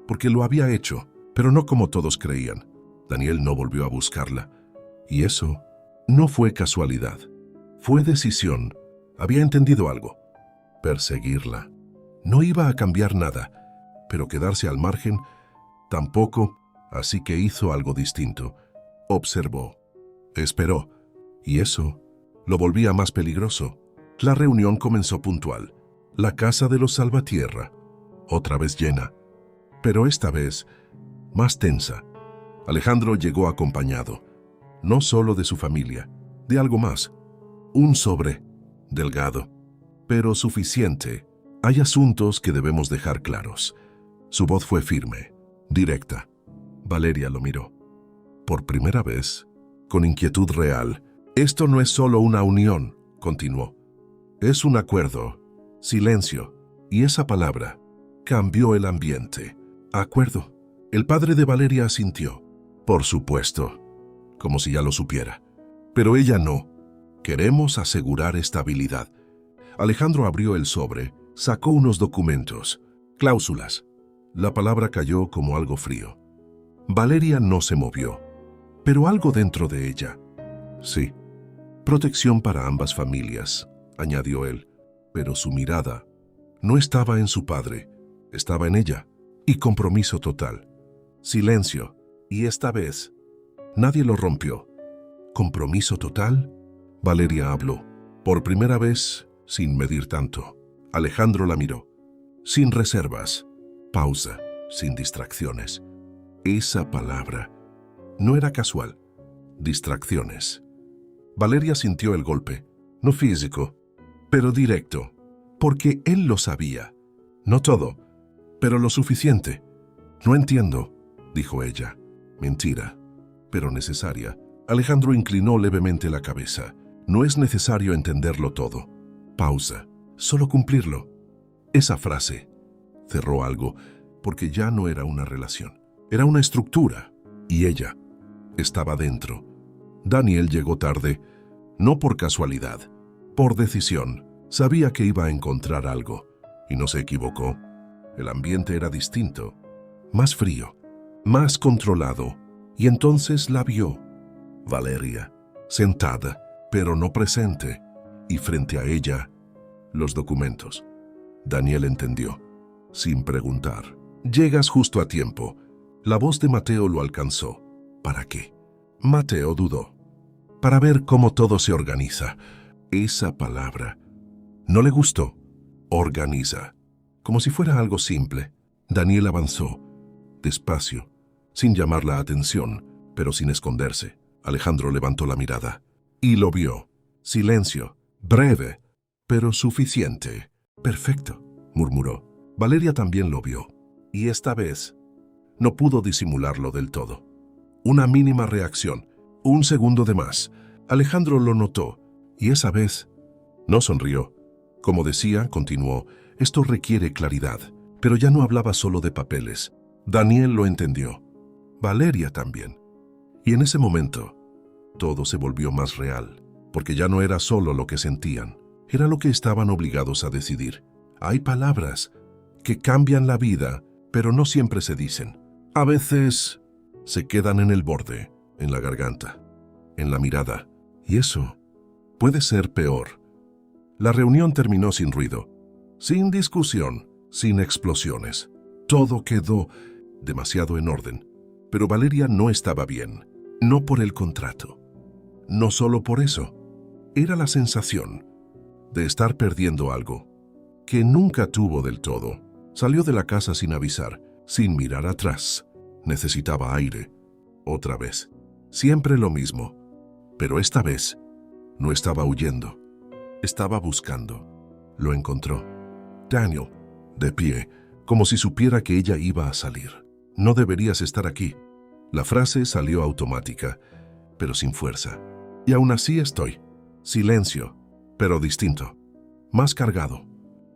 porque lo había hecho, pero no como todos creían. Daniel no volvió a buscarla. Y eso no fue casualidad. Fue decisión. Había entendido algo. Perseguirla. No iba a cambiar nada, pero quedarse al margen tampoco, así que hizo algo distinto. Observó. Esperó. Y eso lo volvía más peligroso. La reunión comenzó puntual. La casa de los Salvatierra, otra vez llena, pero esta vez más tensa. Alejandro llegó acompañado, no solo de su familia, de algo más. Un sobre, delgado, pero suficiente. Hay asuntos que debemos dejar claros. Su voz fue firme, directa. Valeria lo miró. Por primera vez, con inquietud real. Esto no es solo una unión, continuó. Es un acuerdo. Silencio. Y esa palabra cambió el ambiente. Acuerdo. El padre de Valeria asintió. Por supuesto. Como si ya lo supiera. Pero ella no. Queremos asegurar estabilidad. Alejandro abrió el sobre, sacó unos documentos. Cláusulas. La palabra cayó como algo frío. Valeria no se movió, pero algo dentro de ella. Sí. Protección para ambas familias, añadió él, pero su mirada no estaba en su padre, estaba en ella, y compromiso total. Silencio, y esta vez nadie lo rompió. ¿Compromiso total? Valeria habló, por primera vez sin medir tanto. Alejandro la miró, sin reservas. Pausa, sin distracciones. Esa palabra no era casual. Distracciones. Valeria sintió el golpe, no físico, pero directo, porque él lo sabía. No todo, pero lo suficiente. No entiendo, dijo ella. Mentira, pero necesaria. Alejandro inclinó levemente la cabeza. No es necesario entenderlo todo. Pausa, solo cumplirlo. Esa frase cerró algo, porque ya no era una relación, era una estructura, y ella estaba dentro. Daniel llegó tarde, no por casualidad, por decisión. Sabía que iba a encontrar algo, y no se equivocó. El ambiente era distinto, más frío, más controlado, y entonces la vio. Valeria, sentada, pero no presente, y frente a ella, los documentos. Daniel entendió, sin preguntar. Llegas justo a tiempo. La voz de Mateo lo alcanzó. ¿Para qué? Mateo dudó. Para ver cómo todo se organiza. Esa palabra no le gustó. Organiza. Como si fuera algo simple. Daniel avanzó, despacio, sin llamar la atención, pero sin esconderse. Alejandro levantó la mirada y lo vio. Silencio, breve, pero suficiente. Perfecto, murmuró. Valeria también lo vio, y esta vez no pudo disimularlo del todo. Una mínima reacción, un segundo de más. Alejandro lo notó, y esa vez no sonrió. Como decía, continuó, esto requiere claridad, pero ya no hablaba solo de papeles. Daniel lo entendió. Valeria también. Y en ese momento, todo se volvió más real, porque ya no era solo lo que sentían, era lo que estaban obligados a decidir. Hay palabras que cambian la vida, pero no siempre se dicen. A veces se quedan en el borde, en la garganta, en la mirada, y eso puede ser peor. La reunión terminó sin ruido, sin discusión, sin explosiones. Todo quedó demasiado en orden, pero Valeria no estaba bien, no por el contrato, no solo por eso. Era la sensación de estar perdiendo algo que nunca tuvo del todo. Salió de la casa sin avisar, sin mirar atrás. Necesitaba aire. Otra vez. Siempre lo mismo. Pero esta vez no estaba huyendo. Estaba buscando. Lo encontró. Daniel, de pie, como si supiera que ella iba a salir. No deberías estar aquí. La frase salió automática, pero sin fuerza. Y aún así estoy. Silencio, pero distinto. Más cargado.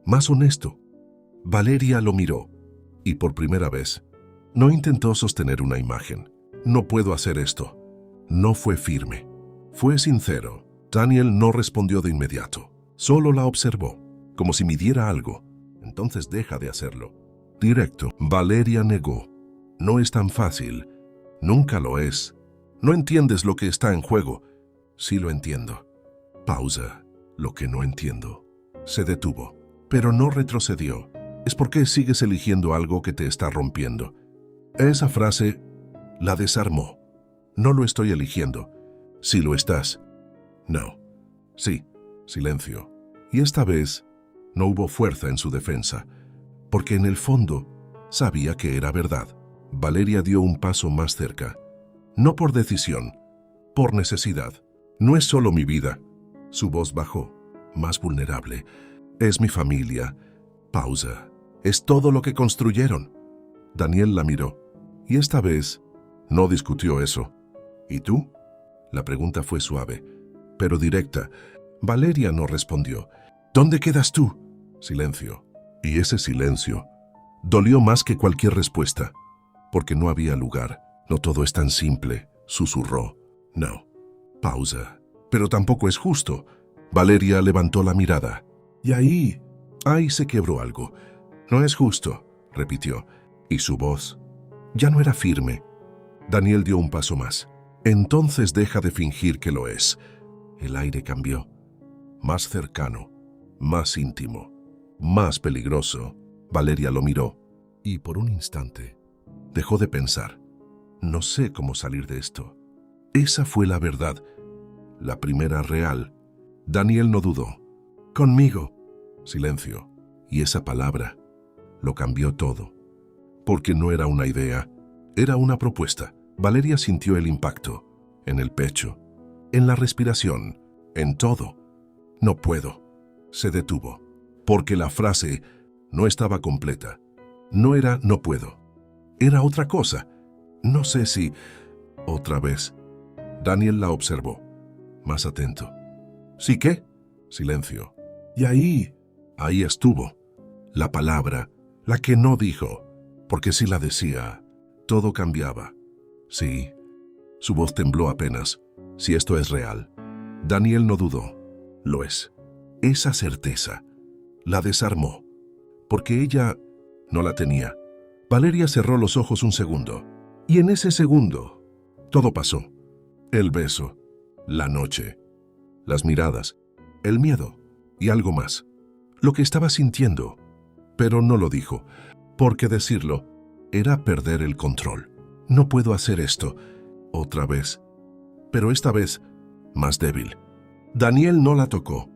Más honesto. Valeria lo miró, y por primera vez, no intentó sostener una imagen. No puedo hacer esto. No fue firme. Fue sincero. Daniel no respondió de inmediato. Solo la observó, como si midiera algo. Entonces deja de hacerlo. Directo. Valeria negó. No es tan fácil. Nunca lo es. No entiendes lo que está en juego. Sí lo entiendo. Pausa. Lo que no entiendo. Se detuvo, pero no retrocedió. Es porque sigues eligiendo algo que te está rompiendo. Esa frase la desarmó. No lo estoy eligiendo. Sí lo estás. No. Sí. Silencio. Y esta vez no hubo fuerza en su defensa, porque en el fondo sabía que era verdad. Valeria dio un paso más cerca. No por decisión, por necesidad. No es solo mi vida. Su voz bajó, más vulnerable. Es mi familia. Pausa. Es todo lo que construyeron. Daniel la miró, y esta vez no discutió eso. ¿Y tú? La pregunta fue suave, pero directa. Valeria no respondió. ¿Dónde quedas tú? Silencio. Y ese silencio dolió más que cualquier respuesta, porque no había lugar. No todo es tan simple, susurró. No. Pausa. Pero tampoco es justo. Valeria levantó la mirada. Y ahí se quebró algo. No es justo, repitió, y su voz ya no era firme. Daniel dio un paso más. Entonces deja de fingir que lo es. El aire cambió. Más cercano, más íntimo, más peligroso. Valeria lo miró, y por un instante dejó de pensar. No sé cómo salir de esto. Esa fue la verdad, la primera real. Daniel no dudó. Conmigo. Silencio. Y esa palabra lo cambió todo. Porque no era una idea, era una propuesta. Valeria sintió el impacto, en el pecho, en la respiración, en todo. No puedo. Se detuvo, porque la frase no estaba completa. No era no puedo. Era otra cosa. No sé si... Otra vez. Daniel la observó, más atento. ¿Sí qué? Silencio. Y ahí estuvo. La palabra, la que no dijo, porque si la decía, todo cambiaba. Sí. Su voz tembló apenas. Si esto es real. Daniel no dudó. Lo es. Esa certeza la desarmó, porque ella no la tenía. Valeria cerró los ojos un segundo, y en ese segundo todo pasó. El beso, la noche, las miradas, el miedo y algo más. Lo que estaba sintiendo, pero no lo dijo, porque decirlo era perder el control. No puedo hacer esto otra vez, pero esta vez más débil. Daniel no la tocó,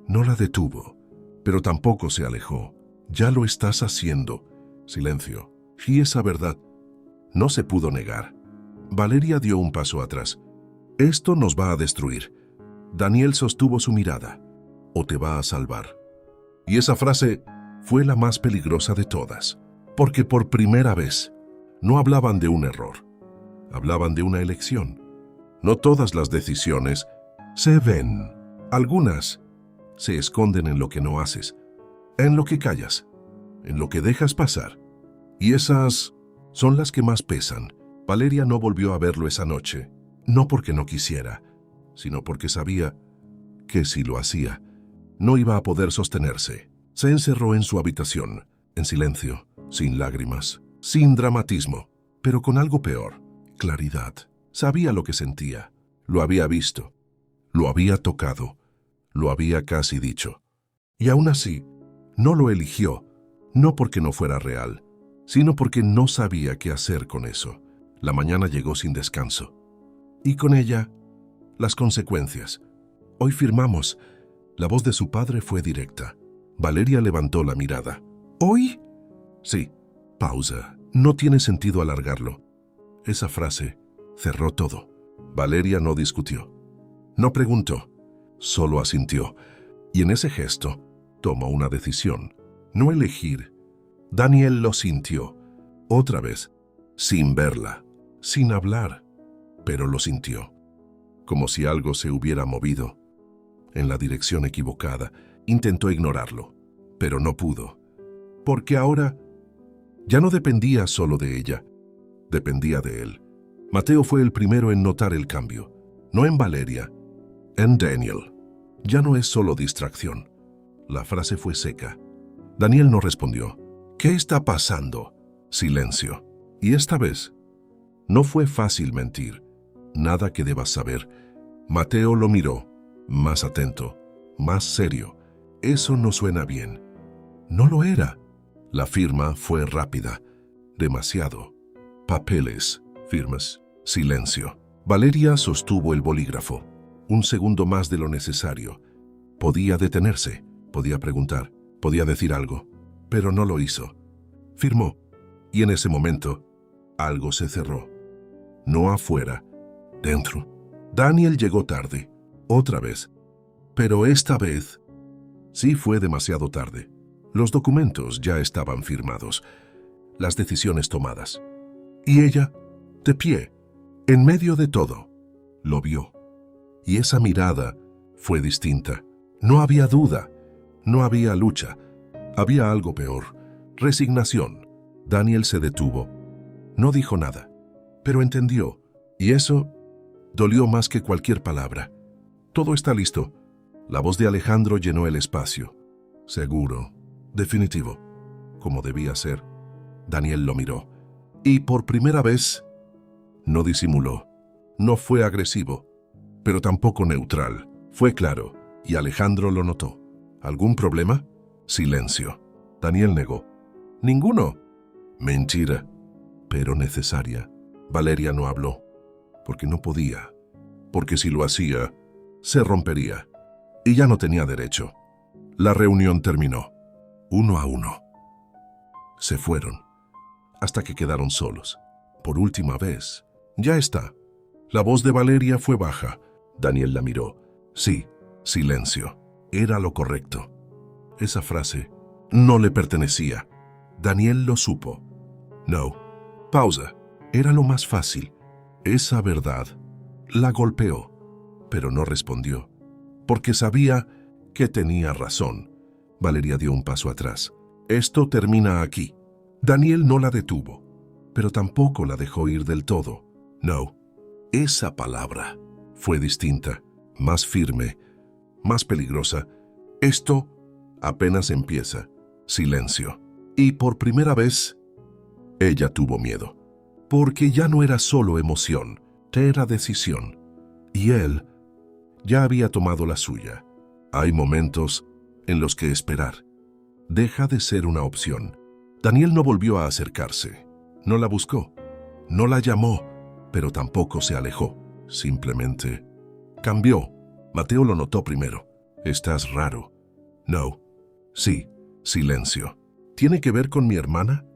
no la detuvo, pero tampoco se alejó. Ya lo estás haciendo. Silencio. Y esa verdad no se pudo negar. Valeria dio un paso atrás. Esto nos va a destruir. Daniel sostuvo su mirada. O te va a salvar. Y esa frase fue la más peligrosa de todas, porque por primera vez no hablaban de un error. Hablaban de una elección. No todas las decisiones se ven. Algunas se esconden en lo que no haces, en lo que callas, en lo que dejas pasar. Y esas son las que más pesan. Valeria no volvió a verlo esa noche, no porque no quisiera, sino porque sabía que si lo hacía, no iba a poder sostenerse. Se encerró en su habitación, en silencio, sin lágrimas, sin dramatismo, pero con algo peor: claridad. Sabía lo que sentía, lo había visto, lo había tocado, lo había casi dicho. Y aún así, no lo eligió, no porque no fuera real, sino porque no sabía qué hacer con eso. La mañana llegó sin descanso. Y con ella, las consecuencias. Hoy firmamos. La voz de su padre fue directa. Valeria levantó la mirada. ¿Hoy? Sí. Pausa. No tiene sentido alargarlo. Esa frase cerró todo. Valeria no discutió. No preguntó. Solo asintió. Y en ese gesto, tomó una decisión. No elegir. Daniel lo sintió. Otra vez. Sin verla. Sin hablar. Pero lo sintió. Como si algo se hubiera movido en la dirección equivocada. Intentó ignorarlo, pero no pudo. Porque ahora ya no dependía solo de ella. Dependía de él. Mateo fue el primero en notar el cambio. No en Valeria, en Daniel. Ya no es solo distracción. La frase fue seca. Daniel no respondió. ¿Qué está pasando? Silencio. Y esta vez, no fue fácil mentir. Nada que debas saber. Mateo lo miró, más atento, más serio. Eso no suena bien. No lo era. La firma fue rápida. Demasiado. Papeles, firmas, silencio. Valeria sostuvo el bolígrafo. Un segundo más de lo necesario. Podía detenerse, podía preguntar, podía decir algo, pero no lo hizo. Firmó, y en ese momento, algo se cerró. No afuera, dentro. Daniel llegó tarde, otra vez. Pero esta vez, sí fue demasiado tarde. Los documentos ya estaban firmados, las decisiones tomadas. Y ella, de pie, en medio de todo, lo vio. Y esa mirada fue distinta. No había duda, no había lucha. Había algo peor: resignación. Daniel se detuvo. No dijo nada, pero entendió. Y eso dolió más que cualquier palabra. Todo está listo. La voz de Alejandro llenó el espacio. Seguro, definitivo, como debía ser. Daniel lo miró. Y por primera vez, no disimuló. No fue agresivo, pero tampoco neutral. Fue claro, y Alejandro lo notó. ¿Algún problema? Silencio. Daniel negó. Ninguno. Mentira, pero necesaria. Valeria no habló, porque no podía, porque si lo hacía, se rompería, y ya no tenía derecho. La reunión terminó, uno a uno. Se fueron, hasta que quedaron solos. Por última vez. Ya está. La voz de Valeria fue baja. Daniel la miró. Sí, silencio. Era lo correcto. Esa frase no le pertenecía. Daniel lo supo. No. Pausa. Era lo más fácil. Esa verdad la golpeó, pero no respondió, porque sabía que tenía razón. Valeria dio un paso atrás. Esto termina aquí. Daniel no la detuvo, pero tampoco la dejó ir del todo. No. Esa palabra fue distinta, más firme, más peligrosa. Esto apenas empieza. Silencio. Y por primera vez, ella tuvo miedo. Porque ya no era solo emoción, era decisión. Y él ya había tomado la suya. Hay momentos en los que esperar deja de ser una opción. Daniel no volvió a acercarse. No la buscó. No la llamó, pero tampoco se alejó. Simplemente cambió. Mateo lo notó primero. Estás raro. No. Sí. Silencio. ¿Tiene que ver con mi hermana?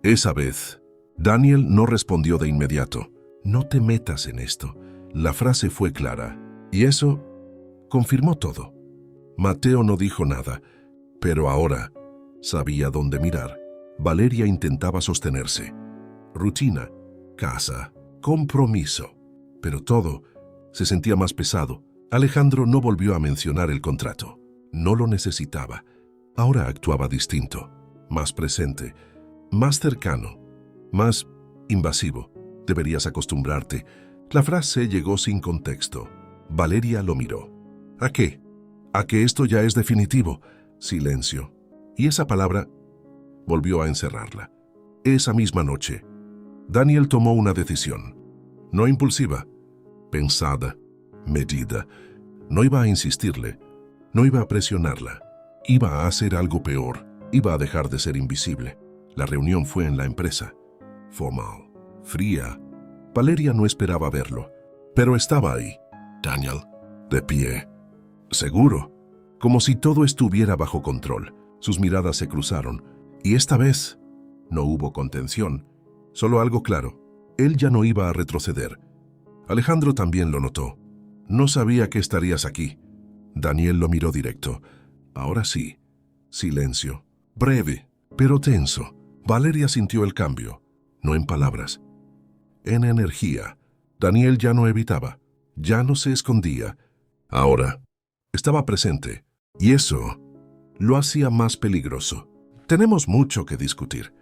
Esa vez, Daniel no respondió de inmediato. No te metas en esto. La frase fue clara, y eso confirmó todo. Mateo no dijo nada, pero ahora sabía dónde mirar. Valeria intentaba sostenerse. Rutina, casa, compromiso. Pero todo se sentía más pesado. Alejandro no volvió a mencionar el contrato. No lo necesitaba. Ahora actuaba distinto, más presente, más cercano, más invasivo. Deberías acostumbrarte. La frase llegó sin contexto. Valeria lo miró. ¿A qué? ¿A que esto ya es definitivo? Silencio. Y esa palabra volvió a encerrarla. Esa misma noche, Daniel tomó una decisión. No impulsiva, pensada, medida. No iba a insistirle, no iba a presionarla. Iba a hacer algo peor, iba a dejar de ser invisible. La reunión fue en la empresa. Formal, fría. Valeria no esperaba verlo, pero estaba ahí. Daniel, de pie. Seguro, como si todo estuviera bajo control. Sus miradas se cruzaron, y esta vez no hubo contención, solo algo claro. Él ya no iba a retroceder. Alejandro también lo notó. No sabía que estarías aquí. Daniel lo miró directo. Ahora sí. Silencio. Breve, pero tenso. Valeria sintió el cambio, no en palabras, en energía. Daniel ya no evitaba, ya no se escondía. Ahora estaba presente, y eso lo hacía más peligroso. Tenemos mucho que discutir.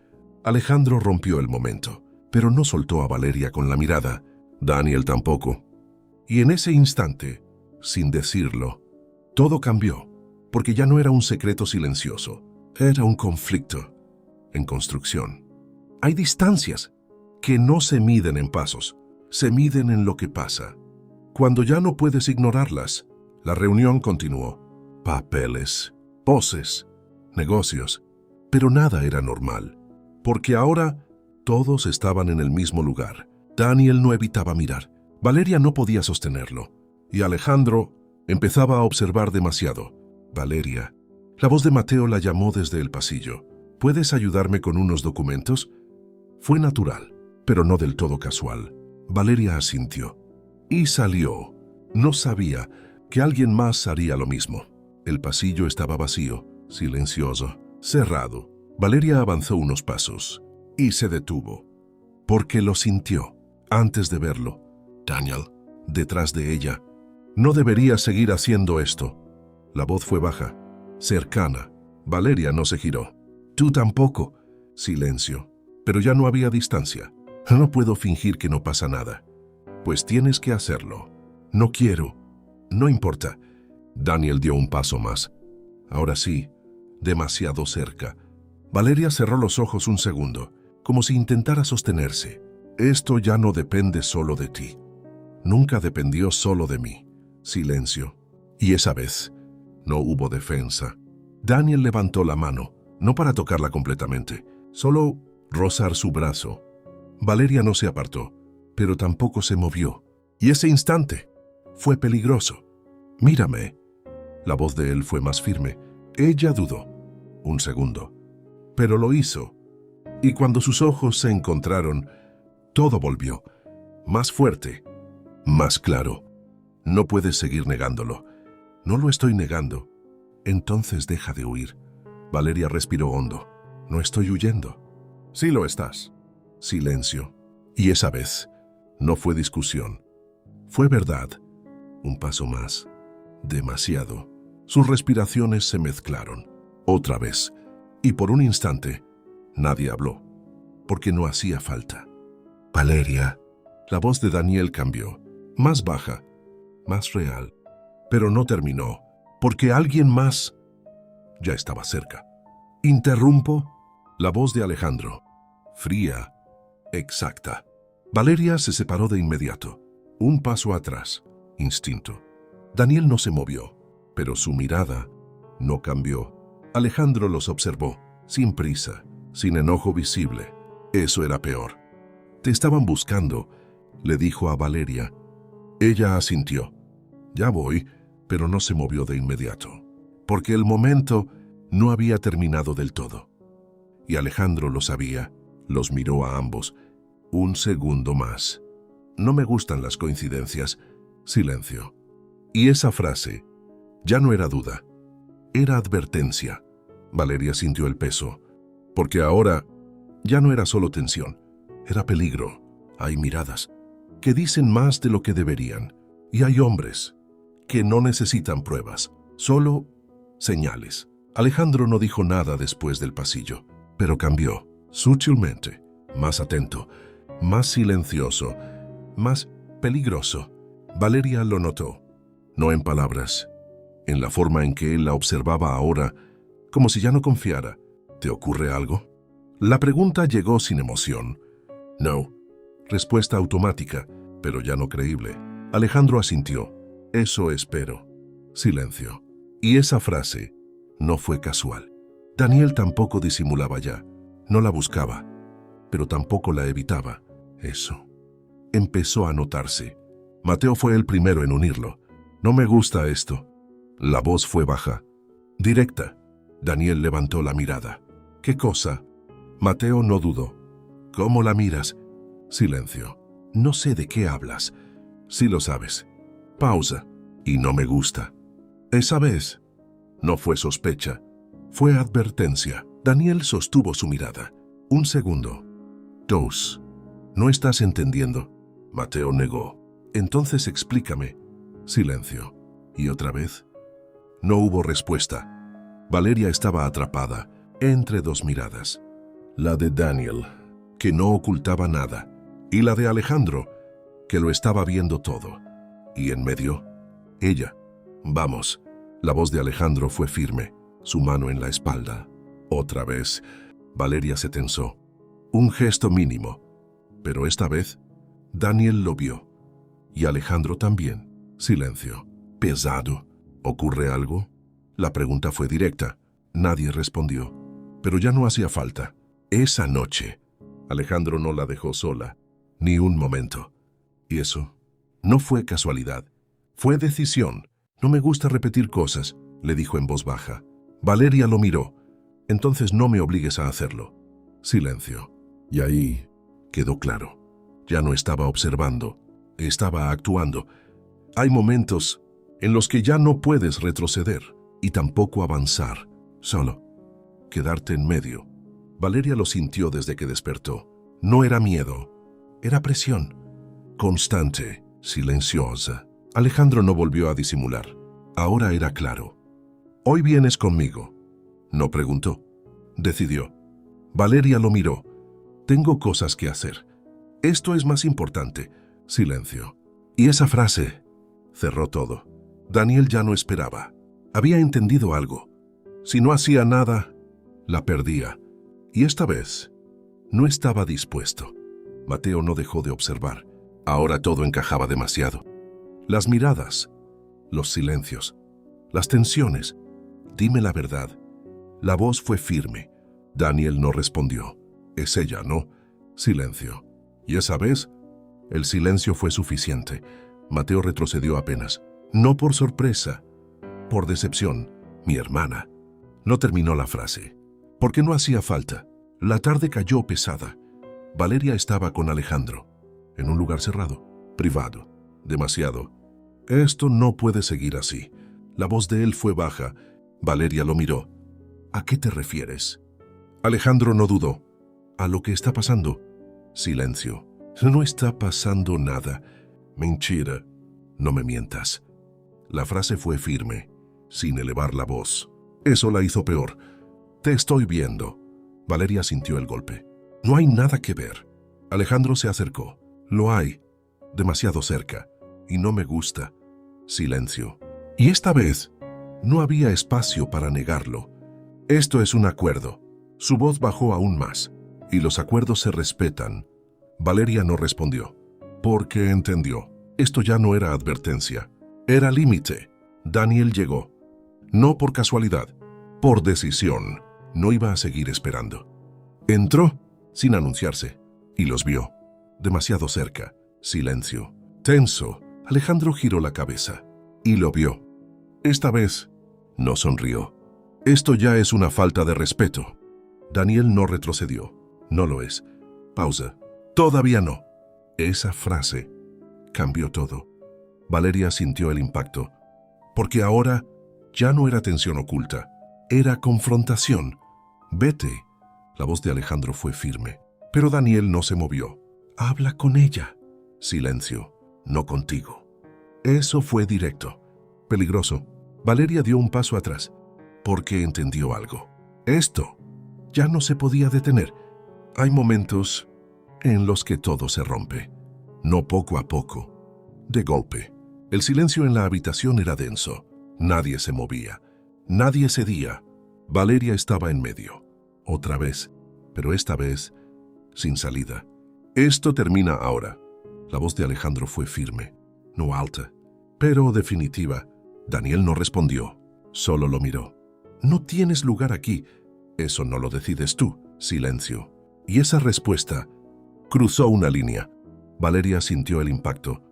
Alejandro rompió el momento, pero no soltó a Valeria con la mirada. Daniel tampoco. Y en ese instante, sin decirlo, todo cambió, porque ya no era un secreto silencioso, era un conflicto en construcción. Hay distancias que no se miden en pasos, se miden en lo que pasa. Cuando ya no puedes ignorarlas, la reunión continuó. Papeles, poses, negocios, pero nada era normal, porque ahora todos estaban en el mismo lugar. Daniel no evitaba mirar, Valeria no podía sostenerlo, y Alejandro empezaba a observar demasiado. Valeria. La voz de Mateo la llamó desde el pasillo. ¿Puedes ayudarme con unos documentos? Fue natural, pero no del todo casual. Valeria asintió. Y salió. No sabía que alguien más haría lo mismo. El pasillo estaba vacío, silencioso, cerrado. Valeria avanzó unos pasos y se detuvo, porque lo sintió antes de verlo. Daniel, detrás de ella. No debería seguir haciendo esto. La voz fue baja, cercana. Valeria no se giró. Tú tampoco. Silencio. Pero ya no había distancia. No puedo fingir que no pasa nada. Pues tienes que hacerlo. No quiero. No importa. Daniel dio un paso más. Ahora sí, demasiado cerca. Valeria cerró los ojos un segundo, como si intentara sostenerse. Esto ya no depende solo de ti. Nunca dependió solo de mí. Silencio. Y esa vez, no hubo defensa. Daniel levantó la mano, no para tocarla completamente, solo rozar su brazo. Valeria no se apartó, pero tampoco se movió. Y ese instante fue peligroso. Mírame. La voz de él fue más firme. Ella dudó. Un segundo. Pero lo hizo. Y cuando sus ojos se encontraron, todo volvió. Más fuerte. Más claro. No puedes seguir negándolo. No lo estoy negando. Entonces deja de huir. Valeria respiró hondo. No estoy huyendo. Sí lo estás. Silencio. Y esa vez no fue discusión. Fue verdad. Un paso más. Demasiado. Sus respiraciones se mezclaron. Otra vez. Y por un instante, nadie habló. Porque no hacía falta. Valeria. La voz de Daniel cambió. Más baja. Más real. Pero no terminó. Porque alguien más ya estaba cerca. Interrumpo. La voz de Alejandro. Fría. Exacta. Valeria se separó de inmediato. Un paso atrás. Instinto. Daniel no se movió, pero su mirada no cambió. Alejandro los observó, sin prisa, sin enojo visible. Eso era peor. Te estaban buscando, le dijo a Valeria. Ella asintió. Ya voy, pero no se movió de inmediato, porque el momento no había terminado del todo. Y Alejandro lo sabía, los miró a ambos. Un segundo más. No me gustan las coincidencias. Silencio. Y esa frase ya no era duda, era advertencia. Valeria sintió el peso, porque ahora ya no era solo tensión, era peligro. Hay miradas que dicen más de lo que deberían, y hay hombres que no necesitan pruebas, solo señales. Alejandro no dijo nada después del pasillo, pero cambió, sutilmente, más atento, más silencioso, más peligroso. Valeria lo notó. No en palabras, en la forma en que él la observaba ahora, como si ya no confiara. ¿Te ocurre algo? La pregunta llegó sin emoción. No. Respuesta automática, pero ya no creíble. Alejandro asintió. Eso espero. Silencio. Y esa frase no fue casual. Daniel tampoco disimulaba ya. No la buscaba, pero tampoco la evitaba. Eso empezó a notarse. Mateo fue el primero en unirlo. No me gusta esto. La voz fue baja, directa. Daniel levantó la mirada. ¿Qué cosa? Mateo no dudó. ¿Cómo la miras? Silencio. No sé de qué hablas. Sí lo sabes. Pausa. Y no me gusta. Esa vez no fue sospecha, fue advertencia. Daniel sostuvo su mirada. Un segundo. Dos. ¿No estás entendiendo? Mateo negó. Entonces explícame. Silencio. ¿Y otra vez? No hubo respuesta. Valeria estaba atrapada entre dos miradas. La de Daniel, que no ocultaba nada, y la de Alejandro, que lo estaba viendo todo. Y en medio, ella. Vamos. La voz de Alejandro fue firme, su mano en la espalda. Otra vez, Valeria se tensó. Un gesto mínimo, pero esta vez, Daniel lo vio. Y Alejandro también. Silencio. Pesado. ¿Ocurre algo? La pregunta fue directa. Nadie respondió. Pero ya no hacía falta. Esa noche, Alejandro no la dejó sola, ni un momento. Y eso no fue casualidad. Fue decisión. No me gusta repetir cosas, le dijo en voz baja. Valeria lo miró. Entonces no me obligues a hacerlo. Silencio. Y ahí quedó claro. Ya no estaba observando, estaba actuando. Hay momentos en los que ya no puedes retroceder y tampoco avanzar, solo quedarte en medio. Valeria lo sintió desde que despertó. No era miedo, era presión. Constante, silenciosa. Alejandro no volvió a disimular. Ahora era claro. Hoy vienes conmigo. No preguntó. Decidió. Valeria lo miró. Tengo cosas que hacer. Esto es más importante. Silencio. Y esa frase cerró todo. Daniel ya no esperaba. Había entendido algo. Si no hacía nada, la perdía. Y esta vez no estaba dispuesto. Mateo no dejó de observar. Ahora todo encajaba demasiado. Las miradas, los silencios, las tensiones. Dime la verdad. La voz fue firme. Daniel no respondió. Es ella, ¿no? Silencio. Y esa vez, el silencio fue suficiente. Mateo retrocedió apenas. No por sorpresa, por decepción. Mi hermana. No terminó la frase, porque no hacía falta. La tarde cayó pesada. Valeria estaba con Alejandro, en un lugar cerrado, privado, demasiado. Esto no puede seguir así. La voz de él fue baja. Valeria lo miró. ¿A qué te refieres? Alejandro no dudó. A lo que está pasando. Silencio. No está pasando nada. Mentira. No me mientas. La frase fue firme, sin elevar la voz. Eso la hizo peor. Te estoy viendo. Valeria sintió el golpe. No hay nada que ver. Alejandro se acercó. Lo hay. Demasiado cerca. Y no me gusta. Silencio. Y esta vez, no había espacio para negarlo. Esto es un acuerdo. Su voz bajó aún más. Y los acuerdos se respetan. Valeria no respondió. Porque entendió. Esto ya no era advertencia. Era límite. Daniel llegó. No por casualidad. Por decisión. No iba a seguir esperando. Entró, sin anunciarse, y los vio. Demasiado cerca. Silencio. Tenso. Alejandro giró la cabeza. Y lo vio. Esta vez, no sonrió. Esto ya es una falta de respeto. Daniel no retrocedió. No lo es. Pausa. Todavía no. Esa frase cambió todo. Valeria sintió el impacto. Porque ahora ya no era tensión oculta. Era confrontación. Vete. La voz de Alejandro fue firme. Pero Daniel no se movió. Habla con ella. Silencio. No contigo. Eso fue directo. Peligroso. Valeria dio un paso atrás. Porque entendió algo. Esto ya no se podía detener. Hay momentos en los que todo se rompe. No poco a poco. De golpe. El silencio en la habitación era denso. Nadie se movía. Nadie cedía. Valeria estaba en medio. Otra vez, pero esta vez sin salida. Esto termina ahora. La voz de Alejandro fue firme, no alta, pero definitiva. Daniel no respondió, solo lo miró. No tienes lugar aquí. Eso no lo decides tú. Silencio. Y esa respuesta cruzó una línea. Valeria sintió el impacto,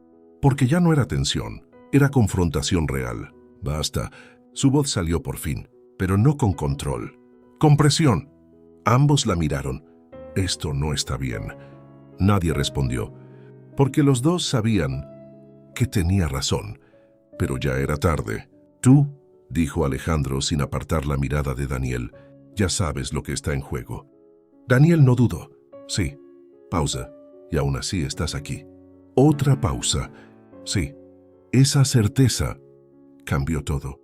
porque ya no era tensión, era confrontación real. Basta. Su voz salió por fin, pero no con control, con presión. Ambos la miraron. Esto no está bien. Nadie respondió, porque los dos sabían que tenía razón, pero ya era tarde. Tú, dijo Alejandro sin apartar la mirada de Daniel, ya sabes lo que está en juego. Daniel no dudó. Sí. Pausa. Y aún así estás aquí. Otra pausa. Sí. Esa certeza cambió todo.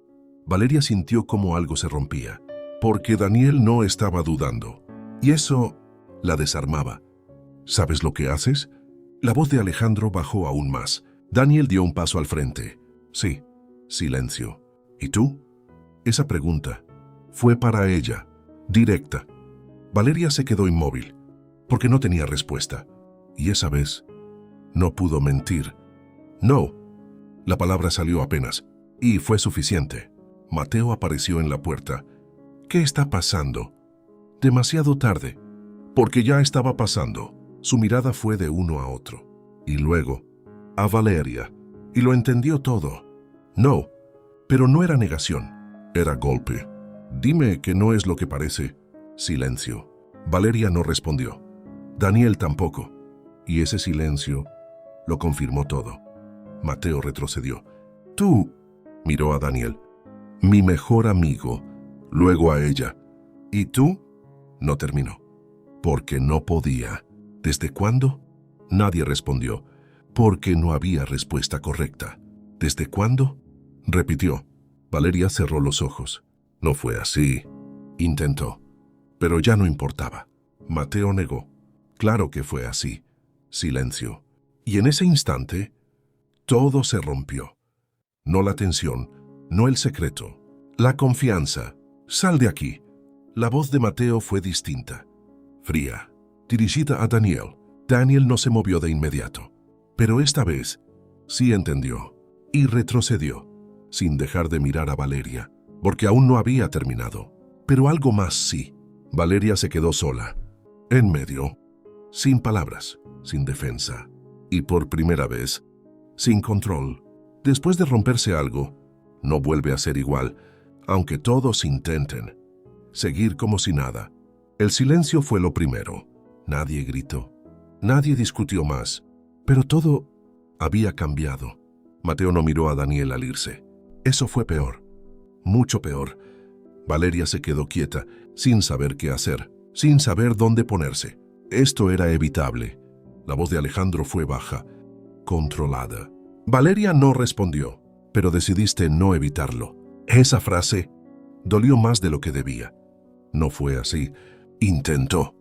Valeria sintió como algo se rompía, porque Daniel no estaba dudando. Y eso la desarmaba. ¿Sabes lo que haces? La voz de Alejandro bajó aún más. Daniel dio un paso al frente. Sí. Silencio. ¿Y tú? Esa pregunta fue para ella, directa. Valeria se quedó inmóvil, porque no tenía respuesta. Y esa vez no pudo mentir. No. La palabra salió apenas, y fue suficiente. Mateo apareció en la puerta. ¿Qué está pasando? Demasiado tarde, porque ya estaba pasando. Su mirada fue de uno a otro, y luego a Valeria, y lo entendió todo. No, pero no era negación, era golpe. Dime que no es lo que parece. Silencio. Valeria no respondió. Daniel tampoco. Y ese silencio lo confirmó todo. Mateo retrocedió. Tú, miró a Daniel, mi mejor amigo, luego a ella. ¿Y tú? No terminó. Porque no podía. ¿Desde cuándo? Nadie respondió, porque no había respuesta correcta. ¿Desde cuándo? Repitió. Valeria cerró los ojos. No fue así. Intentó, pero ya no importaba. Mateo negó. Claro que fue así. Silencio. Y en ese instante, todo se rompió. No la tensión, no el secreto, la confianza. Sal de aquí. La voz de Mateo fue distinta, fría, dirigida a Daniel. Daniel no se movió de inmediato, pero esta vez sí entendió y retrocedió, sin dejar de mirar a Valeria, porque aún no había terminado. Pero algo más sí. Valeria se quedó sola, en medio, sin palabras, sin defensa, y por primera vez, sin control. Después de romperse algo, no vuelve a ser igual, aunque todos intenten seguir como si nada. El silencio fue lo primero. Nadie gritó, nadie discutió más, pero todo había cambiado. Mateo no miró a Daniel al irse. Eso fue peor, mucho peor. Valeria se quedó quieta, sin saber qué hacer, sin saber dónde ponerse. Esto era evitable. La voz de Alejandro fue baja, controlada. Valeria no respondió, pero decidiste no evitarlo. Esa frase dolió más de lo que debía. No fue así. Intentó.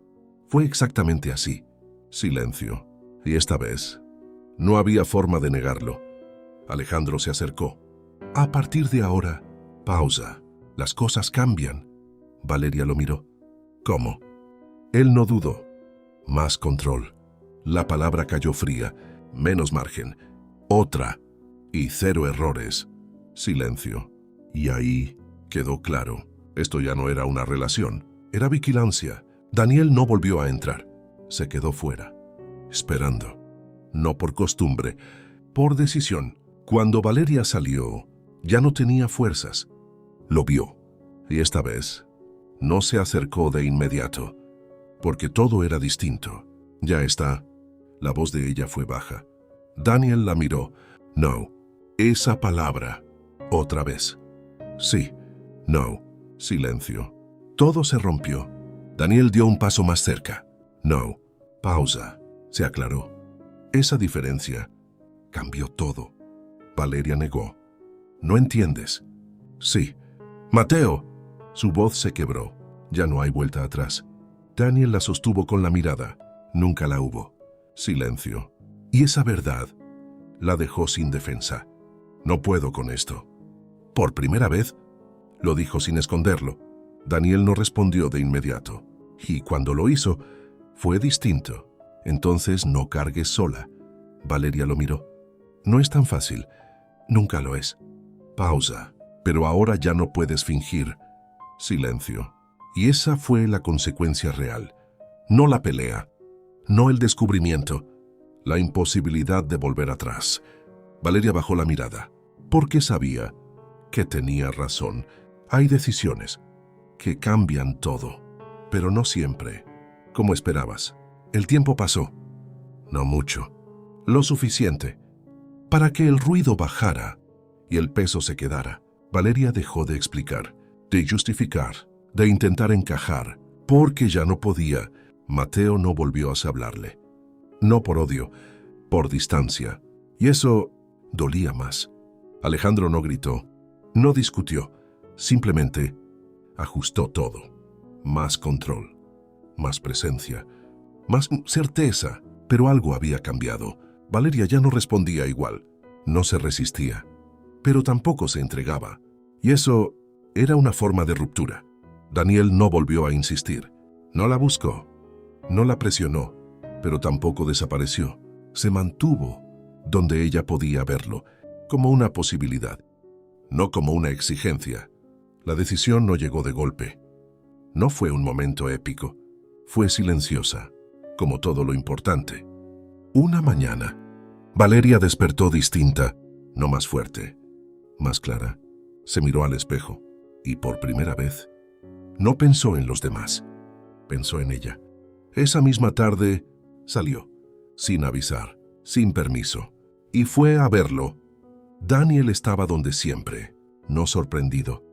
Fue exactamente así. Silencio. Y esta vez no había forma de negarlo. Alejandro se acercó. A partir de ahora, pausa. Las cosas cambian. Valeria lo miró. ¿Cómo? Él no dudó. Más control. La palabra cayó fría. Menos margen. Otra. Y 0 errores. Silencio. Y ahí quedó claro. Esto ya no era una relación. Era vigilancia. Daniel no volvió a entrar. Se quedó fuera, esperando. No por costumbre, por decisión. Cuando Valeria salió, ya no tenía fuerzas. Lo vio. Y esta vez, no se acercó de inmediato, porque todo era distinto. Ya está. La voz de ella fue baja. Daniel la miró. No. Esa palabra. Otra vez. Sí. No. Silencio. Todo se rompió. Daniel dio un paso más cerca. No. Pausa. Se aclaró. Esa diferencia cambió todo. Valeria negó. ¿No entiendes? Sí. Mateo. Su voz se quebró. Ya no hay vuelta atrás. Daniel la sostuvo con la mirada. Nunca la hubo. Silencio. Y esa verdad la dejó sin defensa. No puedo con esto. ¿Por primera vez? Lo dijo sin esconderlo. Daniel no respondió de inmediato. Y cuando lo hizo, fue distinto. Entonces no cargues sola. Valeria lo miró. No es tan fácil. Nunca lo es. Pausa. Pero ahora ya no puedes fingir. Silencio. Y esa fue la consecuencia real. No la pelea. No el descubrimiento. La imposibilidad de volver atrás. Valeria bajó la mirada, porque sabía que tenía razón. Hay decisiones que cambian todo, pero no siempre, como esperabas. El tiempo pasó. No mucho. Lo suficiente para que el ruido bajara y el peso se quedara. Valeria dejó de explicar, de justificar, de intentar encajar, porque ya no podía. Mateo no volvió a hablarle. No por odio, por distancia. Y eso dolía más. Alejandro no gritó, no discutió, simplemente ajustó todo. Más control, más presencia, más certeza, pero algo había cambiado. Valeria ya no respondía igual, no se resistía, pero tampoco se entregaba. Y eso era una forma de ruptura. Daniel no volvió a insistir, no la buscó, no la presionó, pero tampoco desapareció. Se mantuvo donde ella podía verlo, como una posibilidad, no como una exigencia. La decisión no llegó de golpe. No fue un momento épico, fue silenciosa, como todo lo importante. Una mañana, Valeria despertó distinta, no más fuerte, más clara. Se miró al espejo y por primera vez no pensó en los demás, pensó en ella. Esa misma tarde salió, sin avisar, sin permiso, y fue a verlo. Daniel estaba donde siempre, no sorprendido,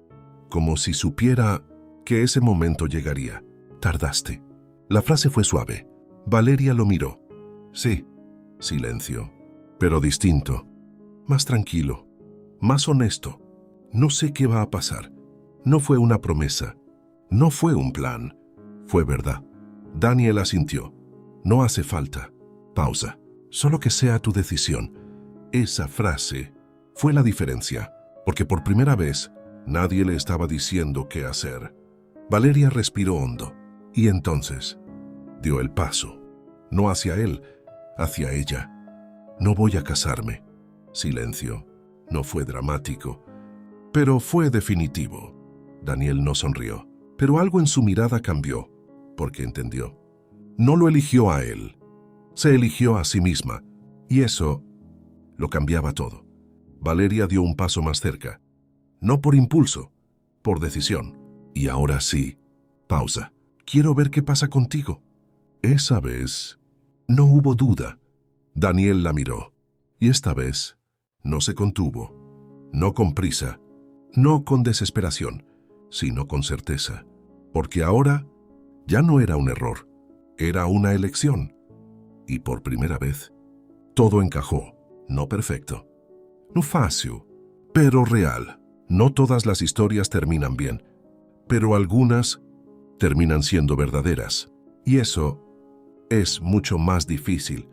como si supiera que ese momento llegaría. Tardaste. La frase fue suave. Valeria lo miró. Sí, silencio, pero distinto, más tranquilo, más honesto. No sé qué va a pasar. No fue una promesa, no fue un plan, fue verdad. Daniel asintió. No hace falta. Pausa. Solo que sea tu decisión. Esa frase fue la diferencia, porque por primera vez nadie le estaba diciendo qué hacer. Valeria respiró hondo y entonces dio el paso. No hacia él, hacia ella. No voy a casarme. Silencio. No fue dramático, pero fue definitivo. Daniel no sonrió, pero algo en su mirada cambió, porque entendió. No lo eligió a él, se eligió a sí misma, y eso lo cambiaba todo. Valeria dio un paso más cerca, no por impulso, por decisión. Y ahora sí, pausa. Quiero ver qué pasa contigo. Esa vez no hubo duda. Daniel la miró, y esta vez no se contuvo, no con prisa, no con desesperación, sino con certeza, porque ahora ya no era un error, era una elección. Y por primera vez, todo encajó, no perfecto, no fácil, pero real. No todas las historias terminan bien, pero algunas terminan siendo verdaderas. Y eso es mucho más difícil.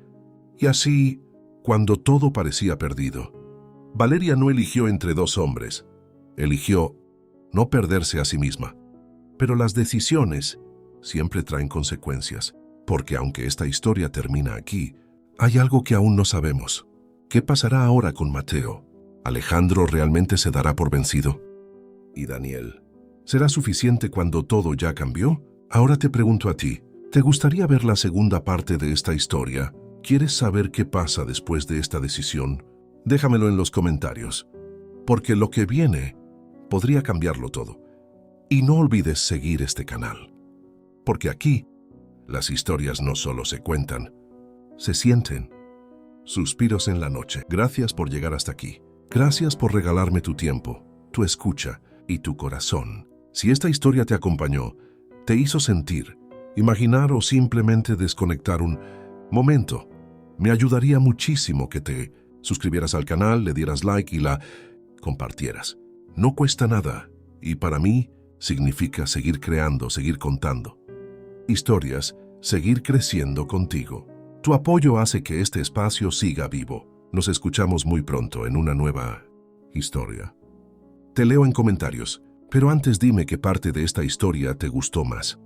Y así, cuando todo parecía perdido, Valeria no eligió entre dos hombres, eligió no perderse a sí misma. Pero las decisiones siempre traen consecuencias, porque aunque esta historia termina aquí, hay algo que aún no sabemos. ¿Qué pasará ahora con Mateo? ¿Alejandro realmente se dará por vencido? ¿Y Daniel? ¿Será suficiente cuando todo ya cambió? Ahora te pregunto a ti, ¿te gustaría ver la segunda parte de esta historia? ¿Quieres saber qué pasa después de esta decisión? Déjamelo en los comentarios, porque lo que viene podría cambiarlo todo. Y no olvides seguir este canal, porque aquí las historias no solo se cuentan, se sienten. Suspiros en la noche. Gracias por llegar hasta aquí. Gracias por regalarme tu tiempo, tu escucha y tu corazón. Si esta historia te acompañó, te hizo sentir, imaginar o simplemente desconectar un momento, me ayudaría muchísimo que te suscribieras al canal, le dieras like y la compartieras. No cuesta nada y para mí significa seguir creando, seguir contando historias, seguir creciendo contigo. Tu apoyo hace que este espacio siga vivo. Nos escuchamos muy pronto en una nueva historia. Te leo en comentarios, pero antes dime qué parte de esta historia te gustó más.